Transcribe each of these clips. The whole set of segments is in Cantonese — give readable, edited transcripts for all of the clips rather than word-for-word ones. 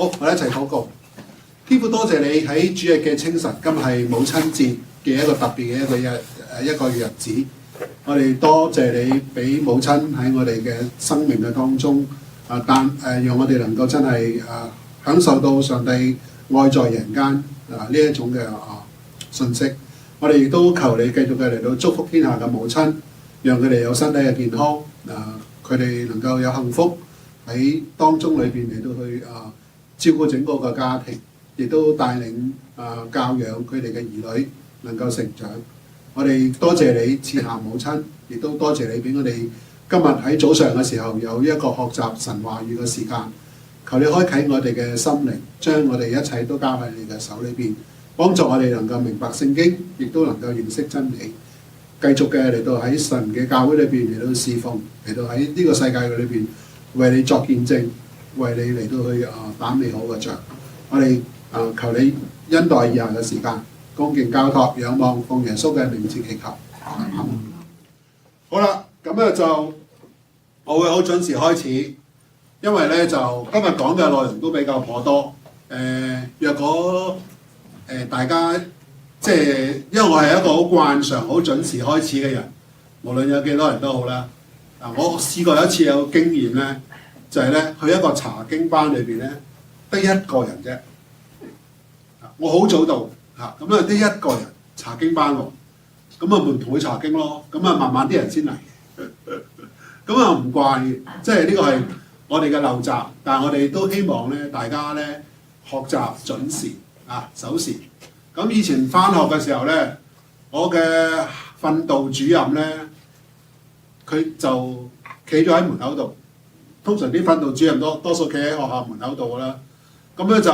好，我哋一齊禱告。天父多謝你喺主日嘅清晨，今日係母親節嘅一個特別嘅一個日子。我哋多謝你俾母親喺我哋嘅生命嘅當中，讓我哋能夠真係享受到上帝愛在人間呢一種嘅信息。我哋亦都求你繼續嘅嚟到祝福天下嘅母親，讓佢哋有身體嘅健康，佢哋能夠有幸福喺當中裏邊嚟到去照顧整個嘅家庭，亦都帶領教養佢哋嘅兒女能夠成長。我哋多謝你賜下母親，亦都多謝你俾我哋今日喺早上嘅時候有一個學習神話語嘅時間。求你開啟我哋嘅心靈，將我哋一切都交喺你嘅手裏邊，幫助我哋能夠明白聖經，亦都能夠認識真理，繼續嘅嚟到喺神嘅教會裏邊嚟到侍奉，嚟到喺呢個世界嘅裏邊為你作見證，為你嚟到去打美好嘅仗。我哋求你恩待以下嘅時間，恭敬交託仰望，奉耶穌嘅名字祈求。好啦，咁咧就我會好準時開始，因為咧就今日講嘅內容都比較頗多。若果大家即係因為我係一個好慣常、好準時開始嘅人，無論有幾多人都好啦。我試過有一次有經驗咧，就係咧去一個查經班裏邊咧，得一個人啫。我好早到咁啊，得一個人查經班喎，咁啊門徒去查經咯，咁啊慢慢啲人先嚟，咁啊唔怪嘅，即係呢個係我哋嘅陋習，但係我哋都希望咧，大家咧學習準時守時。咁以前返學嘅時候咧，我嘅訓導主任咧，佢就企咗喺門口度。通常啲訓導主任多數企喺學校門口度啦。咁咧就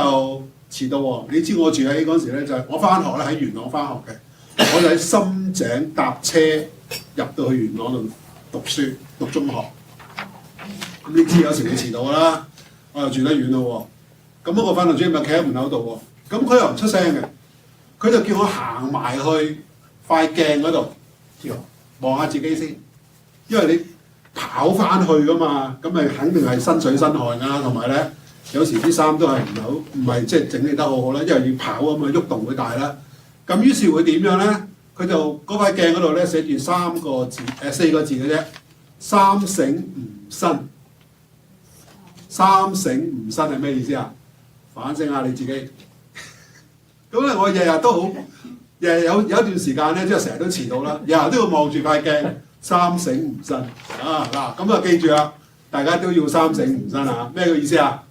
遲到喎。你知我住喺嗰時咧，就係我返學咧喺元朗返學嘅，我就喺深井搭車入到去元朗度讀書，讀中學。咁你知有時會遲到啦，我又住得遠咯喎。咁嗰個訓導主任咪企喺門口度喎，咁佢又唔出聲嘅。佢就叫我行埋去塊鏡嗰度，望下自己先，因為你跑翻去噶嘛，咁咪肯定係身水身汗啊，同埋咧有時啲衫都係唔係即係整理得好好啦，因為要跑啊嘛，喐動會大啦。咁於是會點樣咧？佢就嗰塊鏡嗰度咧寫住4個字嘅啫，三省吾身。三省吾身係咩意思啊？反省下你自己。咁咧，我日日都好，日日有一段時間咧，即係成日都遲到啦，日日都要望住塊鏡，三省吾身嗱，咁啊記住啦，大家都要三省吾身啊！咩個意思啊？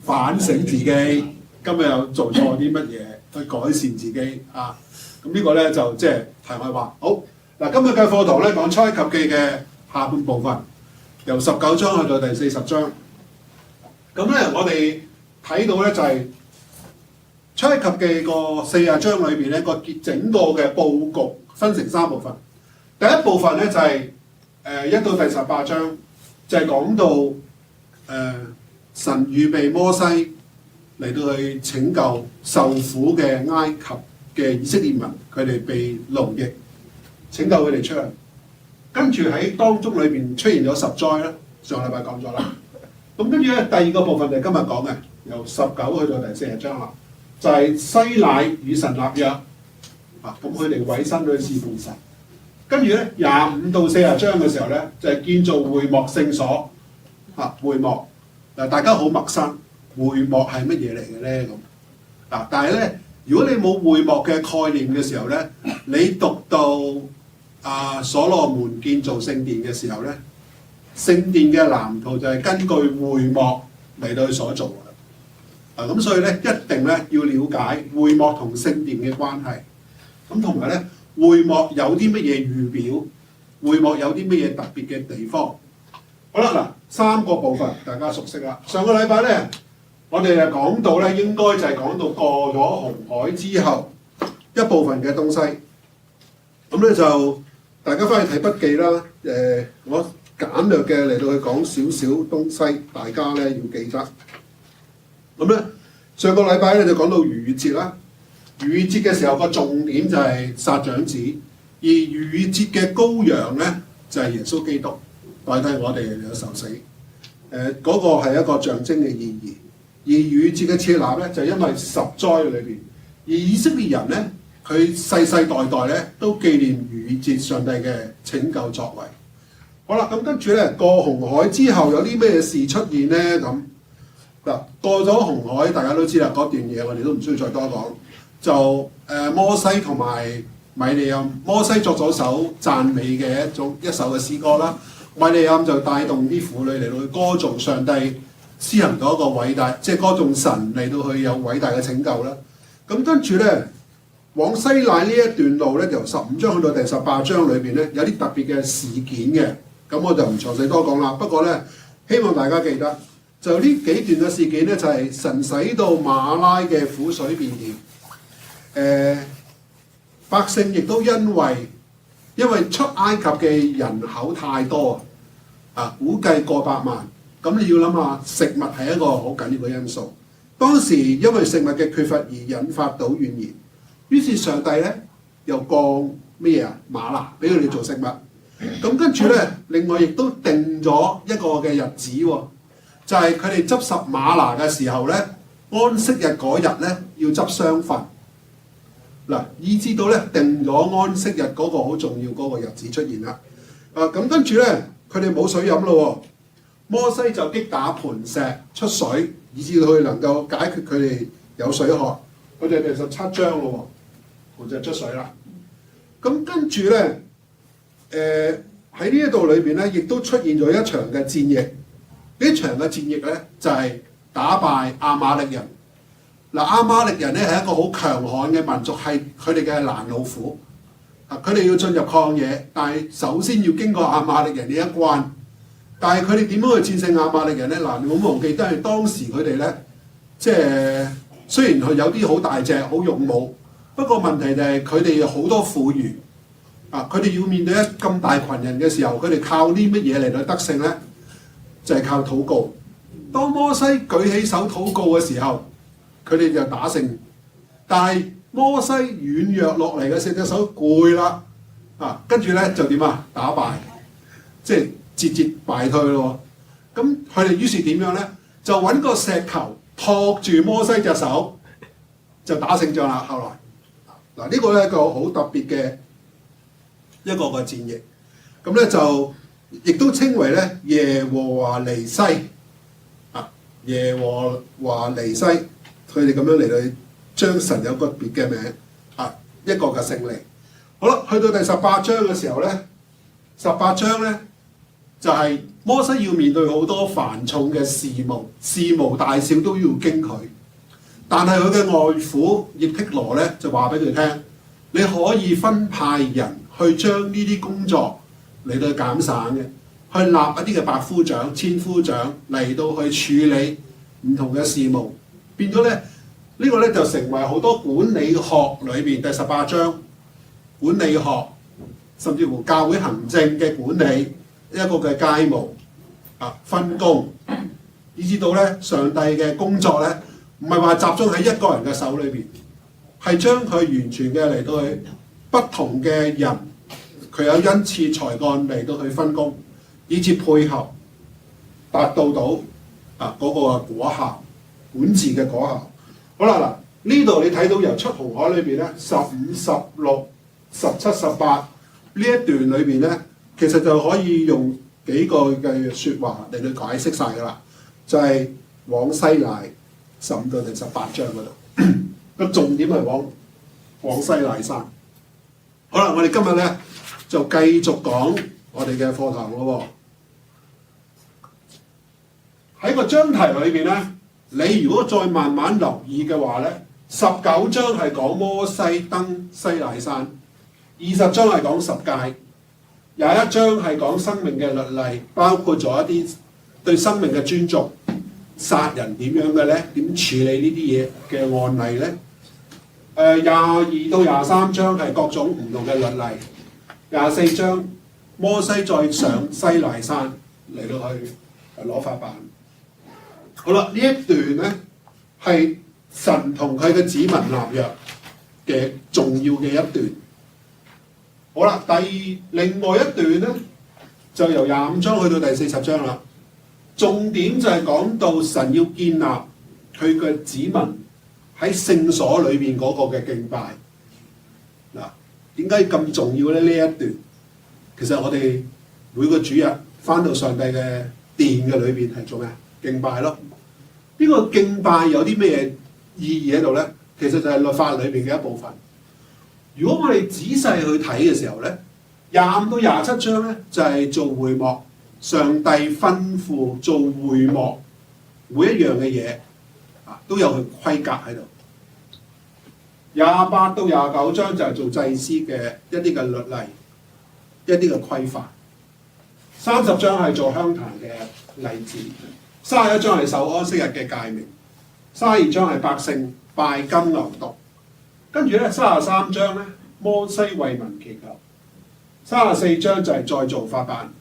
反省自己，今日有做錯啲乜嘢，去改善自己啊！咁呢個咧就即係題外話。好嗱，今日嘅課堂咧講出埃及記嘅下半部分，由19章去到第40章。咁咧，我哋睇到咧就係出埃及記個40章裏邊咧，整個嘅佈局分成3部分。第一部分咧就係1到第18章，就係講到神預備摩西嚟到去拯救受苦嘅埃及嘅以色列民，佢哋被奴役，拯救佢哋出嚟。跟住喺當中裏邊出現咗10災啦，上個禮拜講咗啦。咁跟住咧第二個部分就係今日講嘅，由19去到第40章啦。就係西乃與神立約，咁佢哋委身去侍奉神。跟住咧25到40章嘅時候咧，就係建造會幕聖所，會幕嗱大家好陌生，會幕係乜嘢嚟嘅咧咁嗱？但係咧，如果你冇會幕嘅概念嘅時候咧，你讀到所羅門建造聖殿嘅時候咧，聖殿嘅藍圖就係根據會幕嚟到去所做。咁所以咧，一定咧要了解會幕同聖殿嘅關係。咁同埋咧，會幕有啲乜嘢預表？會幕有啲乜嘢特別嘅地方？好啦，嗱，3個部分大家熟悉啦。上個禮拜咧，我哋就講到咧，應該就係講到過咗紅海之後一部分嘅東西。咁咧就大家翻去睇筆記啦。我簡略嘅嚟到去講少少東西，大家咧要記得。咁咧，上個禮拜咧就講到逾越節啦。逾越節嘅時候個重點就係殺長子，而逾越節嘅羔羊咧就係耶穌基督代替我哋嚟到受死。嗰個係一個象徵嘅意義。而逾越節嘅設立咧，就因為十災裏邊，而以色列人咧，佢世世代代咧都紀念逾越節上帝嘅拯救作為。好啦，咁跟住咧過紅海之後有啲咩事出現咧？咁嗱過咗紅海，大家都知啦，嗰段嘢我哋都唔需要再多講。就摩西同埋米利暗，摩西作咗首讚美嘅一首嘅詩歌啦，米利暗就帶動啲婦女嚟到去歌頌上帝施行咗一個偉大，即係歌頌神嚟到去有偉大嘅拯救啦。咁跟住咧往西乃呢一段路咧，由15章去到第18章裏邊咧，有啲特別嘅事件嘅，咁我就唔詳細多講啦。不過咧，希望大家記得，就呢幾段嘅事件咧，就係神使到馬拉嘅苦水變甜。百姓亦都因為出埃及嘅人口太多啊，估計過百萬，咁你要諗下食物係一個好緊要嘅因素。當時因為食物嘅缺乏而引發到怨言，於是上帝咧又降咩啊嗎哪俾佢哋做食物。咁跟住咧，另外亦都定咗一個嘅日子喎，就係佢哋執拾嗎哪嘅時候咧，安息日嗰日咧要執雙份。嗱，以至到咧定咗安息日嗰個好重要嗰個日子出現啦。咁跟住咧，佢哋冇水飲咯。摩西就擊打磐石出水，以至到佢能夠解決佢哋有水渴。佢哋第17章咯，磐石出水啦。咁跟住咧，喺呢一度裏邊咧，亦都出現咗一場嘅戰役。呢場嘅戰役咧，就係打敗亞瑪力人。嗱，亞瑪力人咧係一個好強悍嘅民族，係佢哋嘅攔路虎。佢哋要進入曠野，但係首先要經過亞瑪力人呢一關。但係佢哋點樣去戰勝亞瑪力人咧？嗱，你唔好忘記，都係當時佢哋咧，即係雖然佢有啲好大隻、好勇武，不過問題就係佢哋有好多婦孺。佢哋要面對咁大群人嘅時候，佢哋靠啲乜嘢嚟到得勝咧？就係靠禱告。當摩西舉起手禱告嘅時候，佢哋就打勝，但係摩西軟弱落嚟嘅時候，隻手攰啦，跟住咧就點啊？打敗，即係節敗退咯。咁佢哋於是點樣咧？就揾個石頭托住摩西隻手，就打勝仗啦。後來呢個咧一個好特別嘅一個嘅戰役，咁咧就亦都稱為咧耶和華尼西，耶和華尼西。佢哋咁樣嚟到將神有個別嘅名，一個嘅勝利。好啦，去到第18章嘅時候咧，18章咧就係摩西要面對好多繁重嘅事務大小都要經佢。但係佢嘅外父葉忒羅咧就話俾佢聽，你可以分派人去將呢啲工作嚟到減省嘅，去立一啲嘅百夫長、千夫長嚟到去處理唔同嘅事務。變咗咧，呢個咧就成為好多管理學裏邊第18章管理學，甚至乎教會行政嘅管理一個嘅階務分工，以至到咧上帝嘅工作咧唔係話集中喺一個人嘅手裏邊，係將佢完全嘅嚟到去不同嘅人，佢有恩賜才幹嚟到去分工，以至配合達到嗰個果效。管治嘅果效。好啦，嗱呢度你睇到由出紅海裏邊咧15、16、17、18呢一段裏邊咧，其實就可以用幾個嘅説話嚟到解釋晒㗎啦。就係往西乃15到第18章嗰度，個重點係往西乃山。好啦，我哋今日咧就繼續講我哋嘅課堂咯。喺個章題裏邊咧。你如果再慢慢留意嘅話咧，19章係講摩西登西乃山，20章係講十誡，21章係講生命嘅律例，包括咗一啲對生命嘅尊重，殺人點樣嘅咧？點處理呢啲嘢嘅案例咧？22到23章係各種唔同嘅律例，24章摩西再上西乃山嚟到去攞法版。好啦，呢一段咧係神同佢嘅子民立約嘅重要嘅一段。好啦，另外一段咧就由25章去到第40章啦。重點就係講到神要建立佢嘅子民喺聖所裏邊嗰個嘅敬拜。嗱，點解咁重要咧？呢一段其實我哋每個主日翻到上帝嘅殿嘅裏邊係做咩？敬拜咯。呢個敬拜有啲咩意義喺度咧？其實就係律法裏邊嘅一部分。如果我哋仔細去睇嘅時候咧，25到27章咧就係做會幕，上帝吩咐做會幕每一樣嘅嘢都有佢規格喺度。28到29章就係做祭司嘅一啲嘅律例、一啲嘅規範。30章係做香壇嘅例子，31章係守安息日嘅誡命，32章係百姓拜金牛犢，跟住咧33章咧摩西為民祈求，34章就係再造法版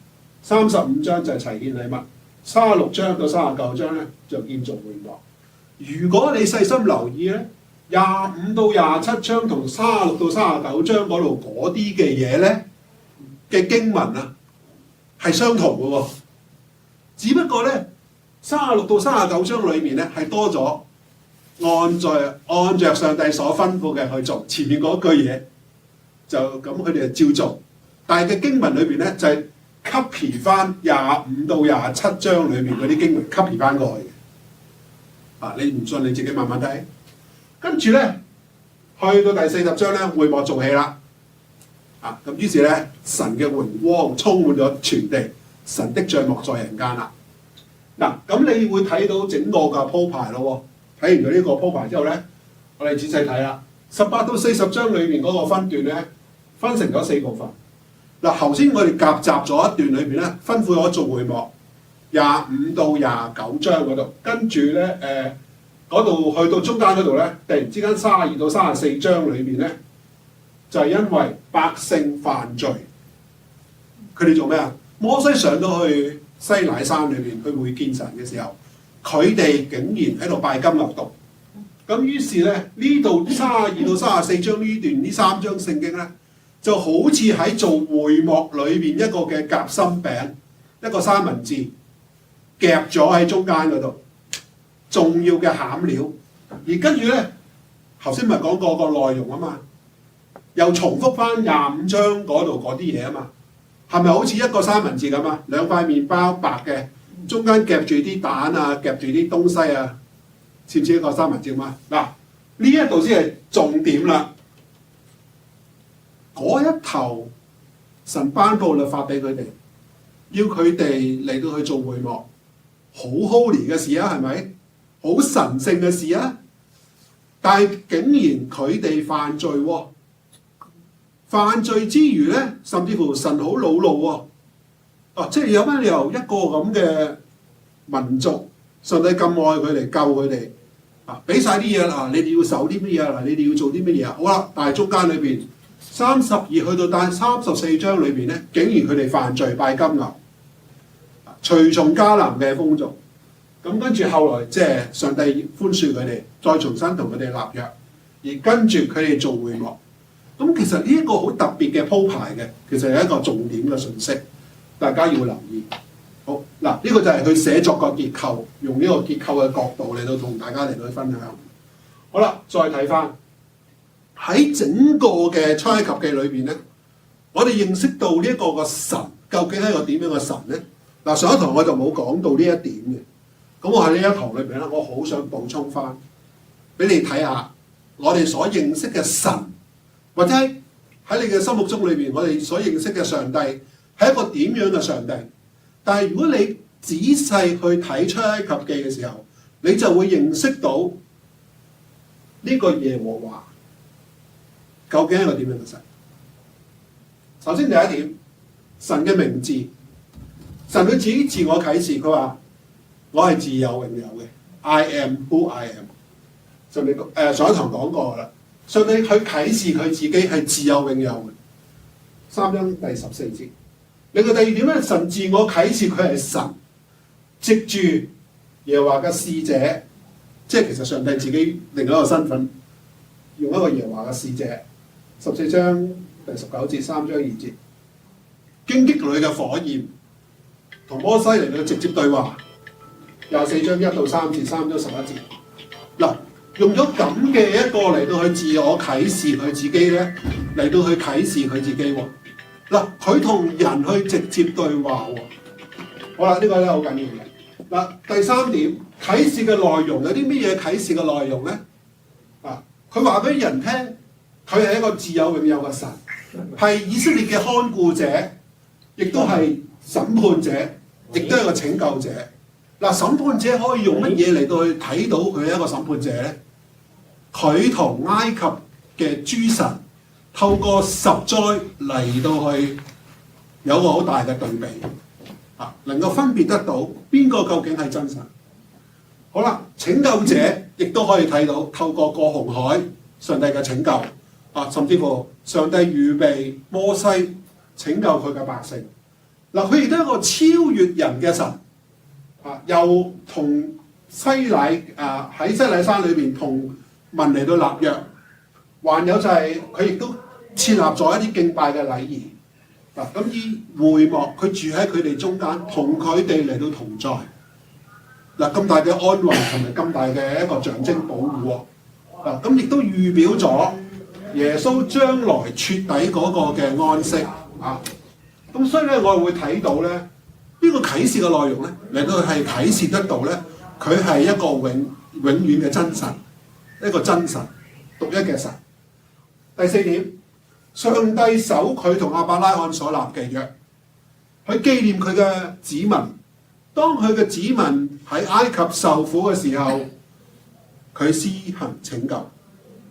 ，35章就係齊獻禮物，36章到39章咧就建造會幕。如果你細心留意咧，25到27章同36到39章嗰度嗰啲嘅嘢咧嘅經文啊係相同嘅喎，只不過咧36到39章裏面咧係多咗按着上帝所吩咐嘅去做，前面嗰句嘢就咁佢哋就照做，但係嘅經文裏邊咧就係 copy 翻25到27章裏面嗰啲經文 copy 翻過去嘅。你唔信你自己慢慢睇。跟住咧去到第40章咧會幕做起啦。咁於是咧神嘅榮光充滿咗全地，神的帳幕在人間啦。咁你會睇到整個嘅鋪排咯。睇完咗呢個鋪排之後咧，我哋仔細睇啦。18到40章裏面嗰個分段咧，分成咗4部分。頭先我哋夾雜咗一段裏邊咧，吩咐咗做會幕25到29章嗰度，跟住咧嗰度去到中間嗰度咧，突然之間32到34章裏邊咧，就係因為百姓犯罪，佢哋做咩啊？摩西上到去西乃山裏邊去會見神嘅時候，佢哋竟然喺度拜金牛犢。咁於是咧呢度32到34章呢段呢3章聖經咧，就好似喺做會幕裏邊一個嘅夾心餅，一個三文治夾咗喺中間嗰度，重要嘅餡料。而跟住咧，頭先咪講過個內容啊嘛，又重複翻25章嗰度嗰啲嘢啊嘛，係咪好似一個三文治咁啊？兩塊麵包白嘅，中間夾住啲蛋啊，夾住啲東西啊，似唔似一個三文治嘛？呢一度先係重點啦。嗰一頭神頒布律法俾佢哋，要佢哋嚟到去做會幕，好 holy 嘅事啊，係咪？好神聖嘅事啊！但係竟然佢哋犯罪喎，犯罪之餘咧，甚至乎神好惱怒喎。即係有乜理由一個咁嘅民族，上帝咁愛佢哋，救佢哋，俾晒啲嘢啦，你哋要守啲乜嘢啦，你哋要做啲乜嘢啊？好啦，但係中間裏邊32去到第34章裏邊咧，竟然佢哋犯罪拜金牛，隨從迦南嘅風俗。咁跟住後來即係上帝寬恕佢哋，再重新同佢哋立約，而跟住佢哋做會幕。咁其實呢一個好特別嘅鋪排嘅，其實係一個重點嘅信息，大家要留意。好，呢個就係佢寫作個結構，用呢個結構嘅角度嚟到同大家嚟到去分享。好啦，再睇翻喺整個嘅出埃及記裏邊咧，我哋認識到呢一個嘅神究竟係一個點樣嘅神咧？上一堂我就冇講到呢一點嘅。咁我喺呢一堂裏邊咧，我好想補充翻俾你睇下，我哋所認識嘅神，或者喺你嘅心目中裏邊，我哋所認識嘅上帝係一個點樣嘅上帝？但係如果你仔細去睇出埃及記嘅時候，你就會認識到呢個耶和華究竟係一個點樣嘅神。首先第一點，神嘅名字，神佢自己自我啟示，佢話：我係自有永有嘅 ，I am who I am。上帝上一堂講過啦，上帝佢啟示佢自己係自有永有嘅。3章第14節。另外第二點咧，神自我啟示佢係神，藉住耶和華嘅使者，即係其實上帝自己另一個身份，用一個耶和華嘅使者。14章第19節，3章2節，荊棘裏嘅火焰，同摩西嚟到直接對話。24章1到3節，3章11節，嗱，用咗咁嘅一個嚟到去自我啟示佢自己咧，嚟到去啟示佢自己喎。嗱，佢同人去直接對話喎。好啦，呢個咧好緊要嘅。嗱，第三點，啟示嘅內容有啲咩嘢啟示嘅內容咧？佢話俾人聽，佢係一個自有永有嘅神，係以色列嘅看顧者，亦都係審判者，亦都係一個拯救者。嗱，審判者可以用乜嘢嚟到去睇到佢係一個審判者咧？佢同埃及嘅諸神透過10災嚟到去有個好大嘅對比，能夠分別得到邊個究竟係真神。好啦，拯救者亦都可以睇到透過過紅海上帝嘅拯救，甚至乎上帝預備摩西拯救佢嘅百姓。嗱，佢亦都係一個超越人嘅神，又同喺西乃山裏邊同民嚟到立約，還有就係佢亦都設立咗一啲敬拜嘅禮儀。咁以會幕佢住喺佢哋中間，同佢哋嚟到同在。咁大嘅安慰同埋咁大嘅一個象徵保護喎。咁亦都預表咗耶穌將來徹底嗰個嘅安息。咁所以咧，我會睇到咧，呢個啟示嘅內容咧，嚟到係啟示得到咧，佢係一個永遠嘅真神，一個真神，獨一嘅神。第4點，上帝守佢同亞伯拉罕所立嘅約，佢紀念佢嘅子民。當佢嘅子民喺埃及受苦嘅時候，佢施行拯救。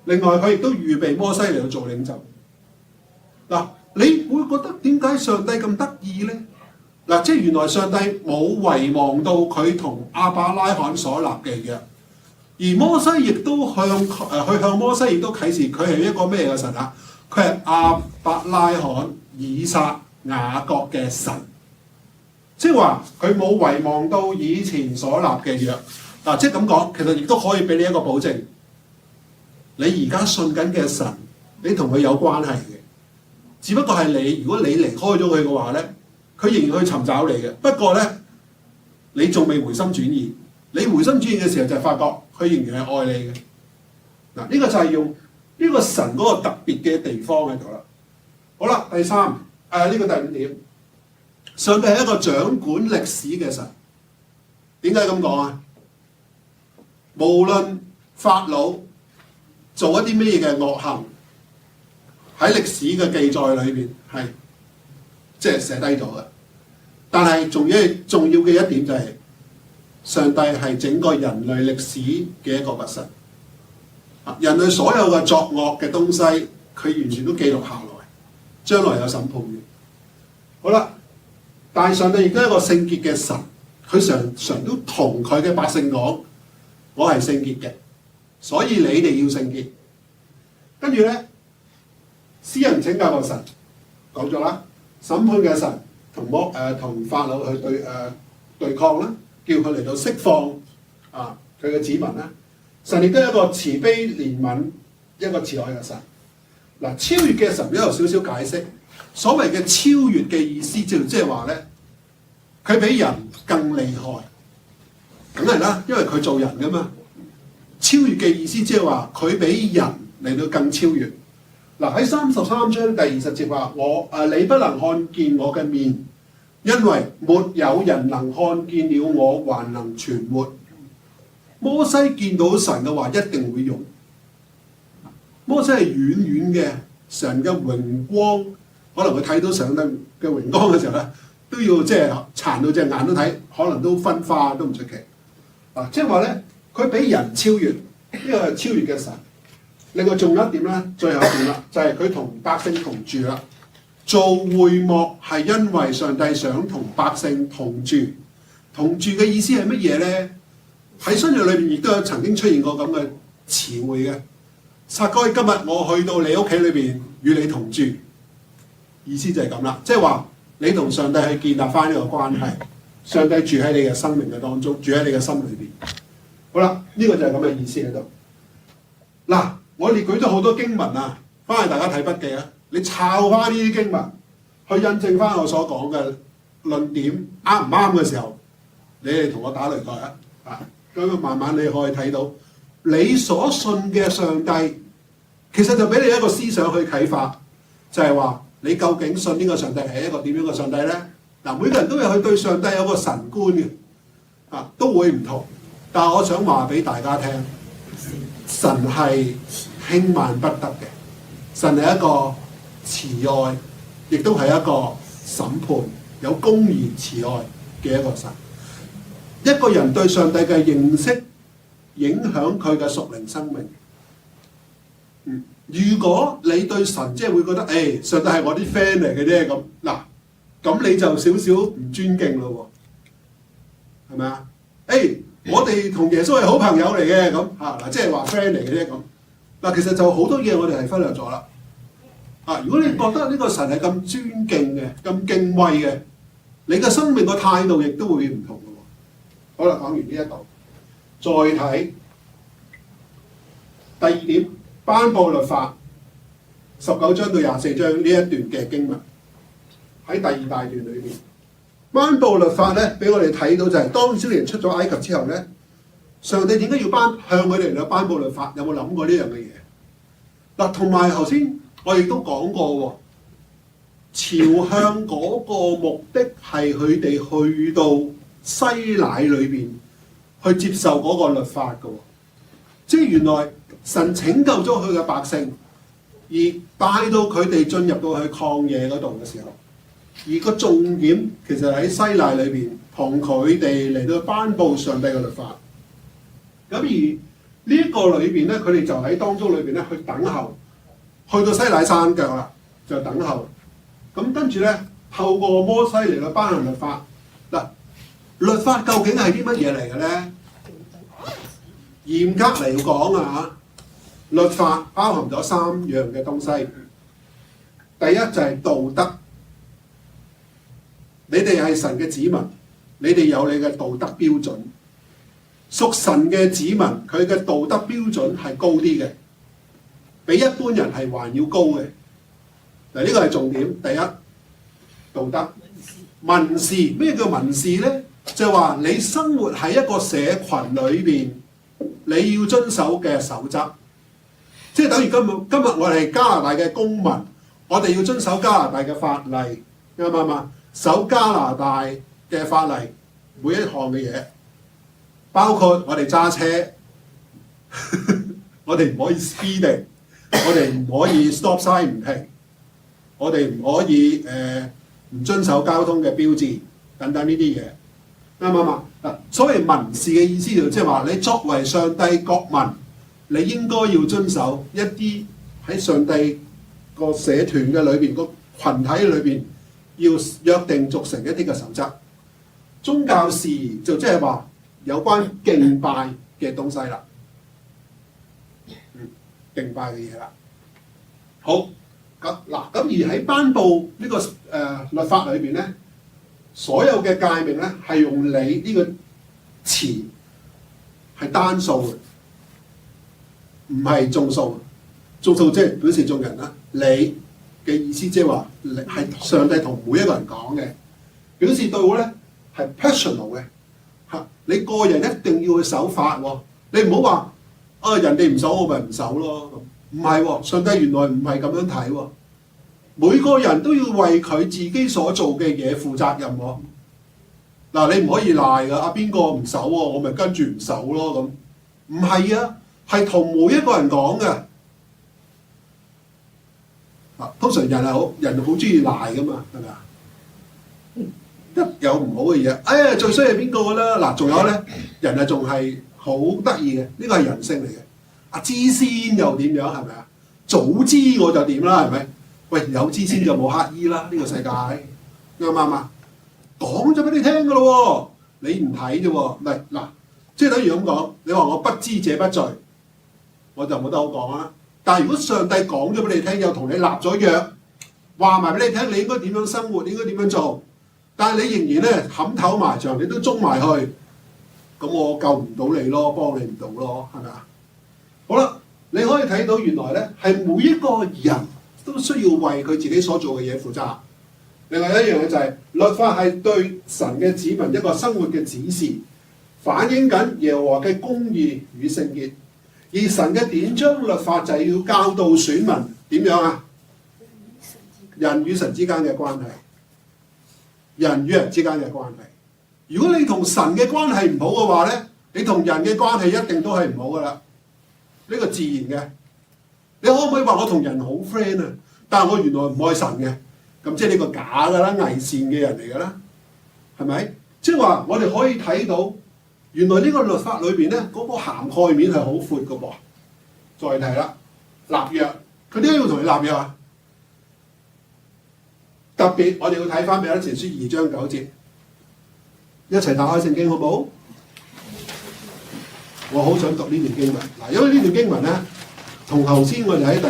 另外，佢亦都預備摩西嚟到做領袖。你會覺得點解上帝咁得意呢？即係原來上帝冇遺忘到佢同亞伯拉罕所立嘅約，而摩西亦都向摩西亦都啟示佢係一個咩嘅神啊？佢係亞伯拉罕、以撒、雅各嘅神。即係話佢冇遺忘到以前所立嘅約。即係咁講，其實亦都可以俾你一個保證，你而家信緊嘅神，你同佢有關係嘅。只不過係你，如果你離開咗佢嘅話咧，佢仍然去尋找你嘅。不過咧，你仲未回心轉意。你回心轉意嘅時候，就係發覺佢仍然係愛你嘅。呢個就係用呢個神嗰個特別嘅地方喺度啦。好啦，第3，呢個第5點。上帝係一個掌管歷史嘅神。點解咁講啊？無論法老做一啲咩嘅惡行，喺歷史嘅記載裏邊係即係寫低咗嘅。但係重要嘅一點就係、上帝係整個人類歷史嘅一個核心。人類所有嘅作惡嘅東西，佢完全都記錄下來，將來有審判嘅。好啦。但係上帝亦都係一個聖潔嘅神，佢常都同佢嘅百姓講：我係聖潔嘅，所以你哋要聖潔。跟住咧，施行拯救嘅神講咗啦，審判嘅神同法老去對抗啦，叫佢嚟到釋放佢嘅子民啦。神亦都係一個慈悲憐憫、一個慈愛嘅神。超越嘅神都有少少解釋。所謂嘅超越嘅意思，即係話咧，佢比人更厲害，梗係啦，因為佢做人噶嘛。超越嘅意思即係話佢比人嚟到更超越。喺33章第20節話：你不能看見我嘅面，因為沒有人能看見了我還能存活。摩西見到神嘅話一定會用。摩西係遠遠嘅神嘅榮光。可能佢睇到上帝嘅榮光嘅時候咧，都要即係殘到隻眼都睇，可能都分花都唔出奇。即係話咧，佢比人超越，呢個係超越嘅神。另外仲有一點咧，最後一點啦，就係佢同百姓同住啦。做會幕係因為上帝想同百姓同住，同住嘅意思係乜嘢咧？喺新約裏邊亦都有曾經出現過咁嘅詞彙嘅。撒該，今日我去到你屋企裏邊與你同住。意思就係咁啦，即係話你同上帝去建立翻呢個關係，上帝住喺你嘅生命嘅當中，住喺你嘅心裏邊。好啦，呢個就係咁嘅意思喺度。我列舉咗好多經文啊，翻去大家睇筆記啊，你抄翻呢啲經文去印證翻我所講嘅論點啱唔啱嘅時候，你哋同我打擂台啊！咁慢慢你可以睇到你所信嘅上帝，其實就俾你一個思想去啟發，就係話你究竟信呢個上帝係一個點樣嘅上帝咧？嗱，每個人都有佢對上帝有個神觀嘅，都會唔同。但係我想話俾大家聽，神係輕慢不得嘅，神係一個慈愛，亦都係一個審判，有公義慈愛嘅一個神。一個人對上帝嘅認識影響佢嘅屬靈生命。如果你對神即係會覺得，上帝係我啲 friend 嚟嘅啫咁，嗱，咁你就少少唔尊敬咯喎，係咪啊？我哋同耶穌係好朋友嚟嘅咁嗱，即係話 friend 嚟嘅啫咁。嗱，其實就好多嘢我哋係忽略咗啦。如果你覺得呢個神係咁尊敬嘅、咁敬畏嘅，你嘅生命個態度亦都會唔同嘅喎。好啦，講完呢一度，再睇第二點，頒布律法19章到24章呢一段嘅經文，喺第二大段裏邊，頒布律法咧，俾我哋睇到就係當以色列人出咗埃及之後咧，上帝點解要向佢哋嚟頒布律法？有冇諗過呢樣嘅嘢？嗱，同埋頭先我亦都講過喎，朝向嗰個目的係佢哋去到西乃裏邊去接受嗰個律法嘅喎，即係原來神拯救咗佢嘅百姓，而帶到佢哋進入到去曠野嗰度嘅時候，而個重點其實喺西乃裏邊同佢哋嚟到頒布上帝嘅律法。咁而呢一個裏邊咧，佢哋就喺當中裏邊咧去等候，去到西乃山腳啦，就等候。咁跟住咧，透過摩西嚟到頒行律法。嗱，律法究竟係啲乜嘢嚟嘅咧？嚴格嚟講律法包含咗3樣嘅東西。第一就係道德，你哋係神嘅子民，你哋有你嘅道德標準。屬神嘅子民，佢嘅道德標準係高啲嘅，比一般人係還要高嘅。嗱，呢個係重點。第一，道德。民事，咩叫民事咧？就係話你生活喺一個社群裏邊，你要遵守嘅守則。即係等於今日我哋係加拿大嘅公民，我哋要遵守加拿大嘅法例，啱唔啱？守加拿大嘅法例每一項嘅嘢。包括我哋揸車，我哋唔可以 speeding， 我哋唔可以 stop sign 唔停，我哋唔可以唔遵守交通嘅標誌等等呢啲嘢，啱唔啱？嗱，所謂民事嘅意思就即係話，你作為上帝國民，你應該要遵守一啲喺上帝個社團嘅裏邊、個群體裏邊要約定俗成一啲嘅守則。宗教事就即係話有關敬拜嘅東西啦，敬拜嘅嘢啦。好，咁而喺頒布呢個律法裏邊咧，所有嘅誡命咧係用你呢個詞係單數嘅，唔係眾數。眾數即係表示眾人啦。你嘅意思即係話係上帝同每一個人講嘅，表示到咧係 personal 嘅。你個人一定要去守法喎，你唔好話人哋唔守我咪唔守咯，唔係喎，上帝原來唔係咁樣睇喎，每個人都要為佢自己所做嘅嘢負責任喎。嗱，你唔可以賴㗎，邊個唔守喎，我咪跟住唔守咯咁，唔係啊，係同每一個人講嘅。通常人好中意賴㗎嘛，係咪啊？一有唔好嘅嘢，最衰係邊個㗎啦？嗱，仲有咧，人仲係好得意嘅，呢個係人性嚟嘅。知先又點樣係咪啊？早知我就點啦，係咪？喂，有知先就冇乞兒啦，呢個世界啱唔啱啊？講咗俾你聽㗎咯喎，你唔睇啫喎，唔係嗱，即係等於咁講，你話我不知者不罪，我就冇得好講啦。但係如果上帝講咗俾你聽，又同你立咗約，話埋俾你聽，你應該點樣生活，你應該點樣做？但係你仍然咧冚頭埋牆，你都捉埋去，咁我救唔到你咯，幫你唔到咯，係咪啊？好啦，你可以睇到原來咧係每一個人都需要為佢自己所做嘅嘢負責。另外一樣嘢就係律法係對神嘅子民一個生活嘅指示，反映緊耶和華嘅公義與聖潔。而神嘅典章律法就係要教導選民點樣啊？人與神之間嘅關係，人與人之間嘅關係。如果你同神嘅關係唔好嘅話咧，你同人嘅關係一定都係唔好噶啦。呢個自然嘅。你可唔可以話我同人好 friend 啊？但係我原來唔愛神嘅，咁即係呢個假噶啦，偽善嘅人嚟噶啦，係咪？即係話我哋可以睇到，原來呢個律法裏邊咧，嗰個涵蓋面係好闊噶噃。再提啦，立約，佢點解要同你立約啊？特別我哋要睇翻彼得前書2章9節，一齊打開聖經好唔好？我好想讀呢段經文嗱，因為呢段經文咧，同頭先我哋喺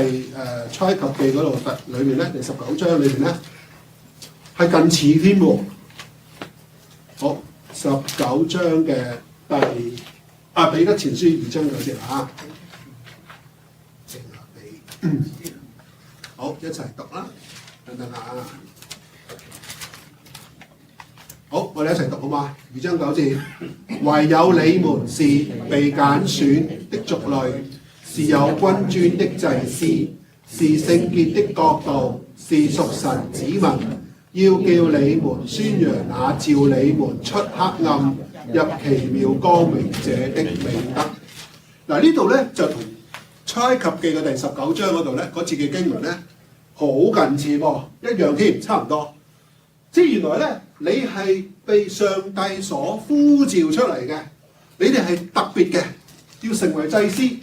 出埃及記嗰度裏面咧，第19章裏面咧係近似添喎。好，19章嘅彼得前書2章9節啊，好，一齊讀啦，等等啊。好，我哋一齊讀好嘛？2章9節，唯有你們是被揀選的族類，是有君尊的祭司，是聖潔的國度，是屬神子民，要叫你們宣揚那召你們出黑暗入奇妙光明者的美德。嗱，呢度咧就同出埃及記嘅第19章嗰度咧嗰節嘅經文咧好近似喎，一樣添，差唔多。即係原來咧，你係被上帝所呼召出嚟嘅，你哋係特別嘅，要成為祭司，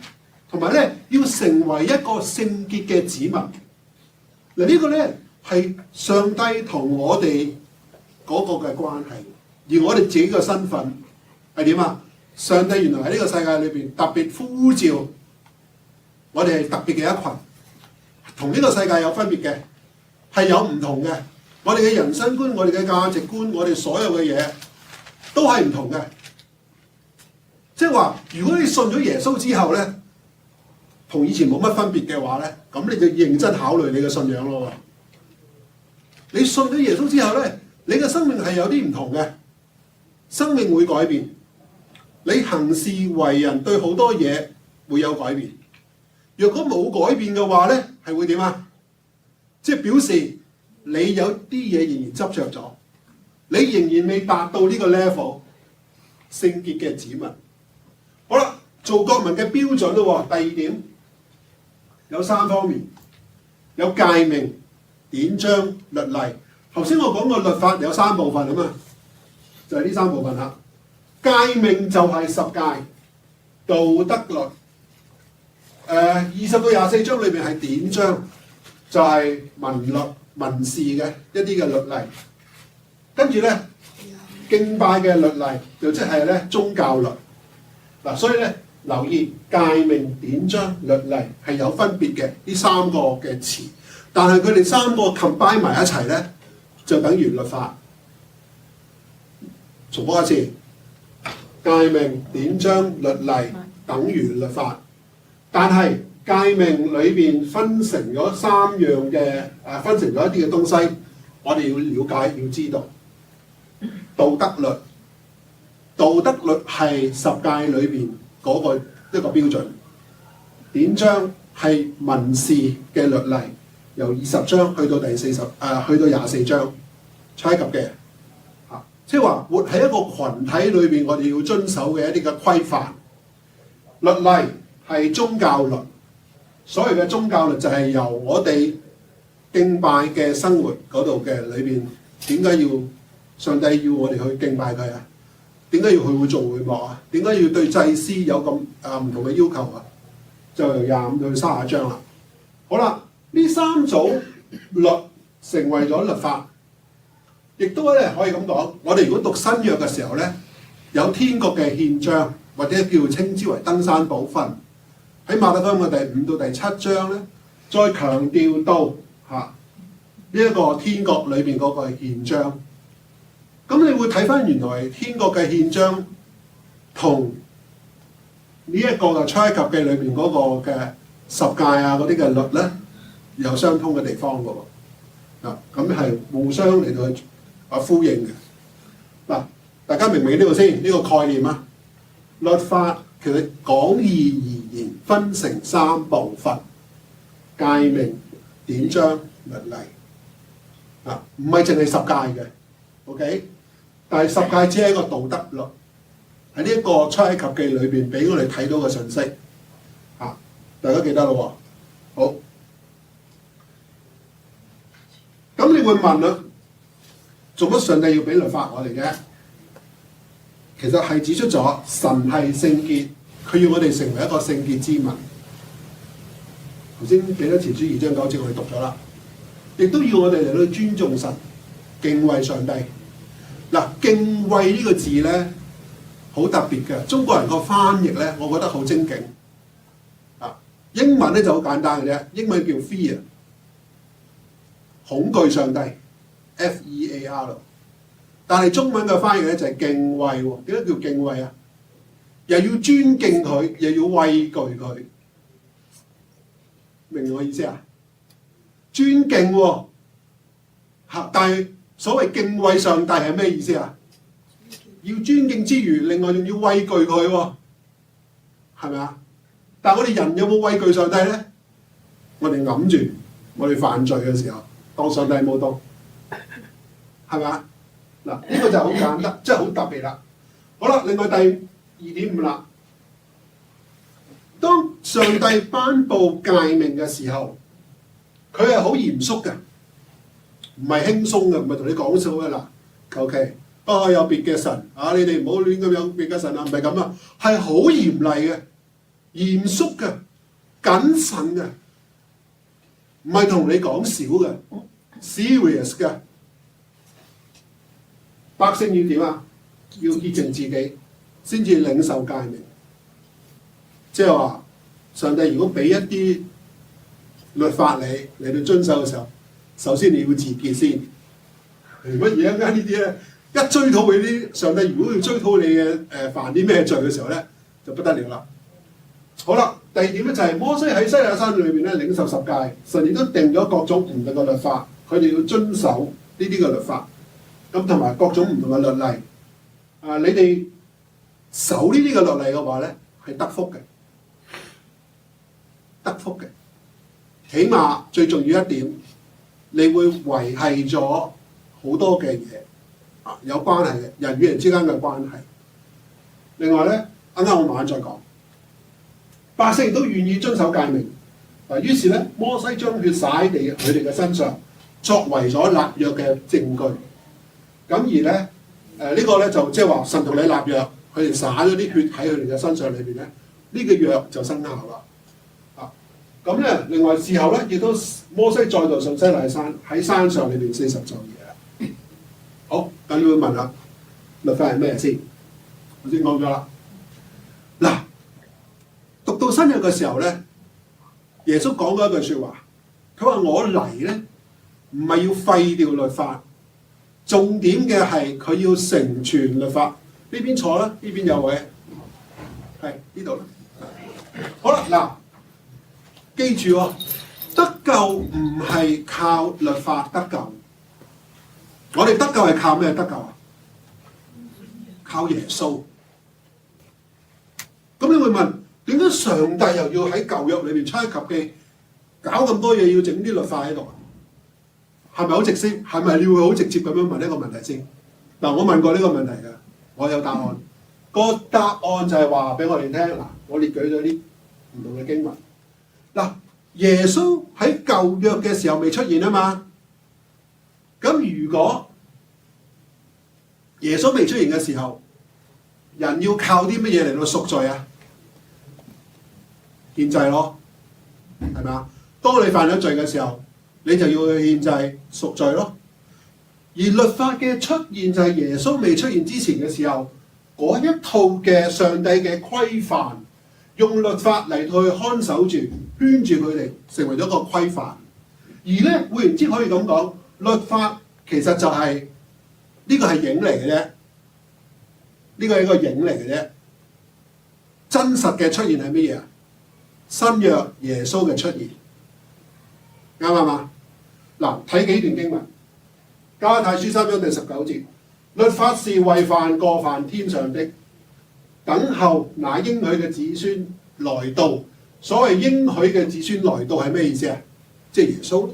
同埋咧要成為一個聖潔嘅子民。嗱，呢個咧係上帝同我哋嗰個嘅關係，而我哋自己嘅身份係點啊？上帝原來喺呢個世界裏邊特別呼召我哋係特別嘅一群，同呢個世界有分別嘅，係有唔同嘅。我哋嘅人生觀、我哋嘅價值觀、我哋所有嘅嘢都係唔同嘅。即係話，如果你信咗耶穌之後咧，同以前冇乜分別嘅話咧，咁你就認真考慮你嘅信仰咯。你信咗耶穌之後咧，你嘅生命係有啲唔同嘅，生命會改變。你行事為人對好多嘢會有改變。若果冇改變嘅話咧，係會點啊？即係表示你有啲嘢仍然執着咗，你仍然未達到呢個 level 聖潔嘅子民。好啦，做國民嘅標準咯。第二點有3方面，有誡命、典章、律例。頭先我講過律法有3部分啊嘛，就係呢3部分啦。誡命就係10誡，道德律。20到24章裏面係典章，就係民律、民事嘅一啲嘅律例。跟住咧敬拜嘅律例，就即係咧宗教律。嗱，所以咧留意誡命、典章、律例係有分別嘅，呢3個嘅詞，但係佢哋3個 combine 埋一齊咧，就等於律法。重複一次，誡命、典章、律例等於律法。但係誡命裏邊分成咗3樣嘅分成咗一啲嘅東西，我哋要了解，要知道。道德律，道德律係10誡裏邊嗰個一個標準。典章係民事嘅律例，由20章去到去到24章，出埃及嘅嚇，即係話活喺一個群體裏邊，我哋要遵守嘅一啲嘅規範。律例係宗教律，所謂嘅宗教律就係由我哋敬拜嘅生活嗰度嘅裏邊，點解要上帝要我哋去敬拜佢啊？點解要佢會做會幕啊？點解要對祭司有咁唔同嘅要求啊？就由25到30章啦。好啦，呢3組律成為咗律法，亦都咧可以咁講。我哋如果讀新約嘅時候咧，有天國嘅憲章，或者叫稱之為登山寶訓。喺馬太福音嘅第5到第7章咧，再強調到呢一個天國裏邊嗰個憲章。咁你會睇翻原來天國嘅憲章同呢一個嘅出埃及記裏邊嗰個嘅10誡啊嗰啲嘅律咧有相通嘅地方嘅喎。咁係互相嚟到去呼應嘅。大家明唔明呢個先？呢個概念啊，律法其實廣義而言分成3部分：誡命、典章、律例。唔係淨係十誡嘅 ，OK？ 但係十誡只係一個道德律，喺呢一個出埃及記裏邊俾我哋睇到嘅信息。大家記得咯喎，好。咁你會問啦，做乜上帝要俾律法我哋嘅？其實係指出咗神係聖潔，佢要我哋成為一個聖潔之民。頭先彼得前書2章9節我哋讀咗啦，亦都要我哋嚟到尊重神、敬畏上帝。敬畏呢個字咧好特別嘅，中國人個翻譯咧，我覺得好精警。英文咧就好簡單嘅啫，英文叫 fear， 恐懼上帝 ，F-E-A-R。但係中文嘅翻譯咧就係敬畏喎。點解叫敬畏啊？又要尊敬佢，又要畏懼佢，明唔明我意思啊？尊敬喎，但係所謂敬畏上帝係咩意思啊？要尊敬之餘，另外仲要畏懼佢喎，係咪啊？但係我哋人有冇畏懼上帝咧？我哋揞住，我哋犯罪嘅時候，當上帝冇到，係咪啊？呢個就好簡單，即係好特別啦。好啦，另外第 2.5 啦，當上帝頒布誡命嘅時候，佢係好嚴肅嘅，唔係輕鬆嘅，唔係同你講笑嘅嗱。求其不可有別嘅神啊！你哋唔好亂咁有別嘅神啊，唔係咁啊，係好嚴厲嘅。嚴肅嘅、謹慎嘅，唔係同你講笑嘅 ，serious 嘅。百姓要點啊？要潔淨自己，先至領受誡命。即係話，上帝如果俾一啲律法你嚟到遵守嘅時候，首先你要自潔先。乜嘢啊？呢啲咧，一追討佢啲上帝，如果要追討你嘅犯啲咩罪嘅時候咧，就不得了啦。好啦，第二點咧就係摩西喺西奈山裏邊咧領受10誡，神亦都定咗各種唔同嘅律法，佢哋要遵守呢啲嘅律法，咁同埋各種唔同嘅律例。你哋守呢啲嘅律例嘅話咧，係得福嘅，得福嘅。起碼最重要一點，你會維繫咗好多嘅嘢，有關係嘅人與人之間嘅關係。另外咧，啱啱我慢慢再講。百姓都願意遵守誡命，於是咧，摩西將血灑喺佢哋嘅身上，作為咗立約嘅證據。咁而咧，呢個咧就即係話神同你立約，佢哋灑咗啲血喺佢哋嘅身上裏邊咧，呢個約就生效啦。咁咧，另外事後咧，亦都摩西再度上西奈山，喺山上裏邊40晝夜。好，咁你會問下律法係咩先？我先講咗啦。嗱。讀到新約嘅時候咧，耶穌講過一句説話，佢話我嚟咧唔係要廢掉律法，重點嘅係佢要成全律法。呢邊坐啦，呢邊有位，係呢度啦。好啦，嗱，記住喎，得救唔係靠律法得救，我哋得救係靠咩得救啊？靠耶穌。咁你會問？點解上帝又要喺舊約裏邊出埃及記搞咁多嘢，要整啲律法喺度？係咪好直接？係咪你會好直接咁樣問一個問題先？嗱，我問過呢個問題㗎，我有答案。個答案就係話俾我哋聽。嗱，我列舉咗啲唔同嘅經文。嗱，耶穌喺舊約嘅時候未出現啊嘛。咁如果耶穌未出現嘅時候，人要靠啲乜嘢嚟到贖罪啊？獻祭咯，係咪啊？當你犯咗罪嘅時候，你就要去獻祭贖罪咯。而律法嘅出現就係耶穌未出現之前嘅時候，嗰一套嘅上帝嘅規範，用律法嚟去看守住、圈住佢哋，成為咗個規範。而咧，換言之可以咁講，律法其實就係呢個係影嚟嘅啫，呢個係一個影嚟嘅啫。真實嘅出現係乜嘢啊？新約耶穌嘅出現，啱唔啱啊？嗱，睇幾段經文，加拉太書3章第19節，律法是為犯過犯天上的，等候那應許嘅子孫來到。所謂應許嘅子孫來到係咩意思啊？即係耶穌。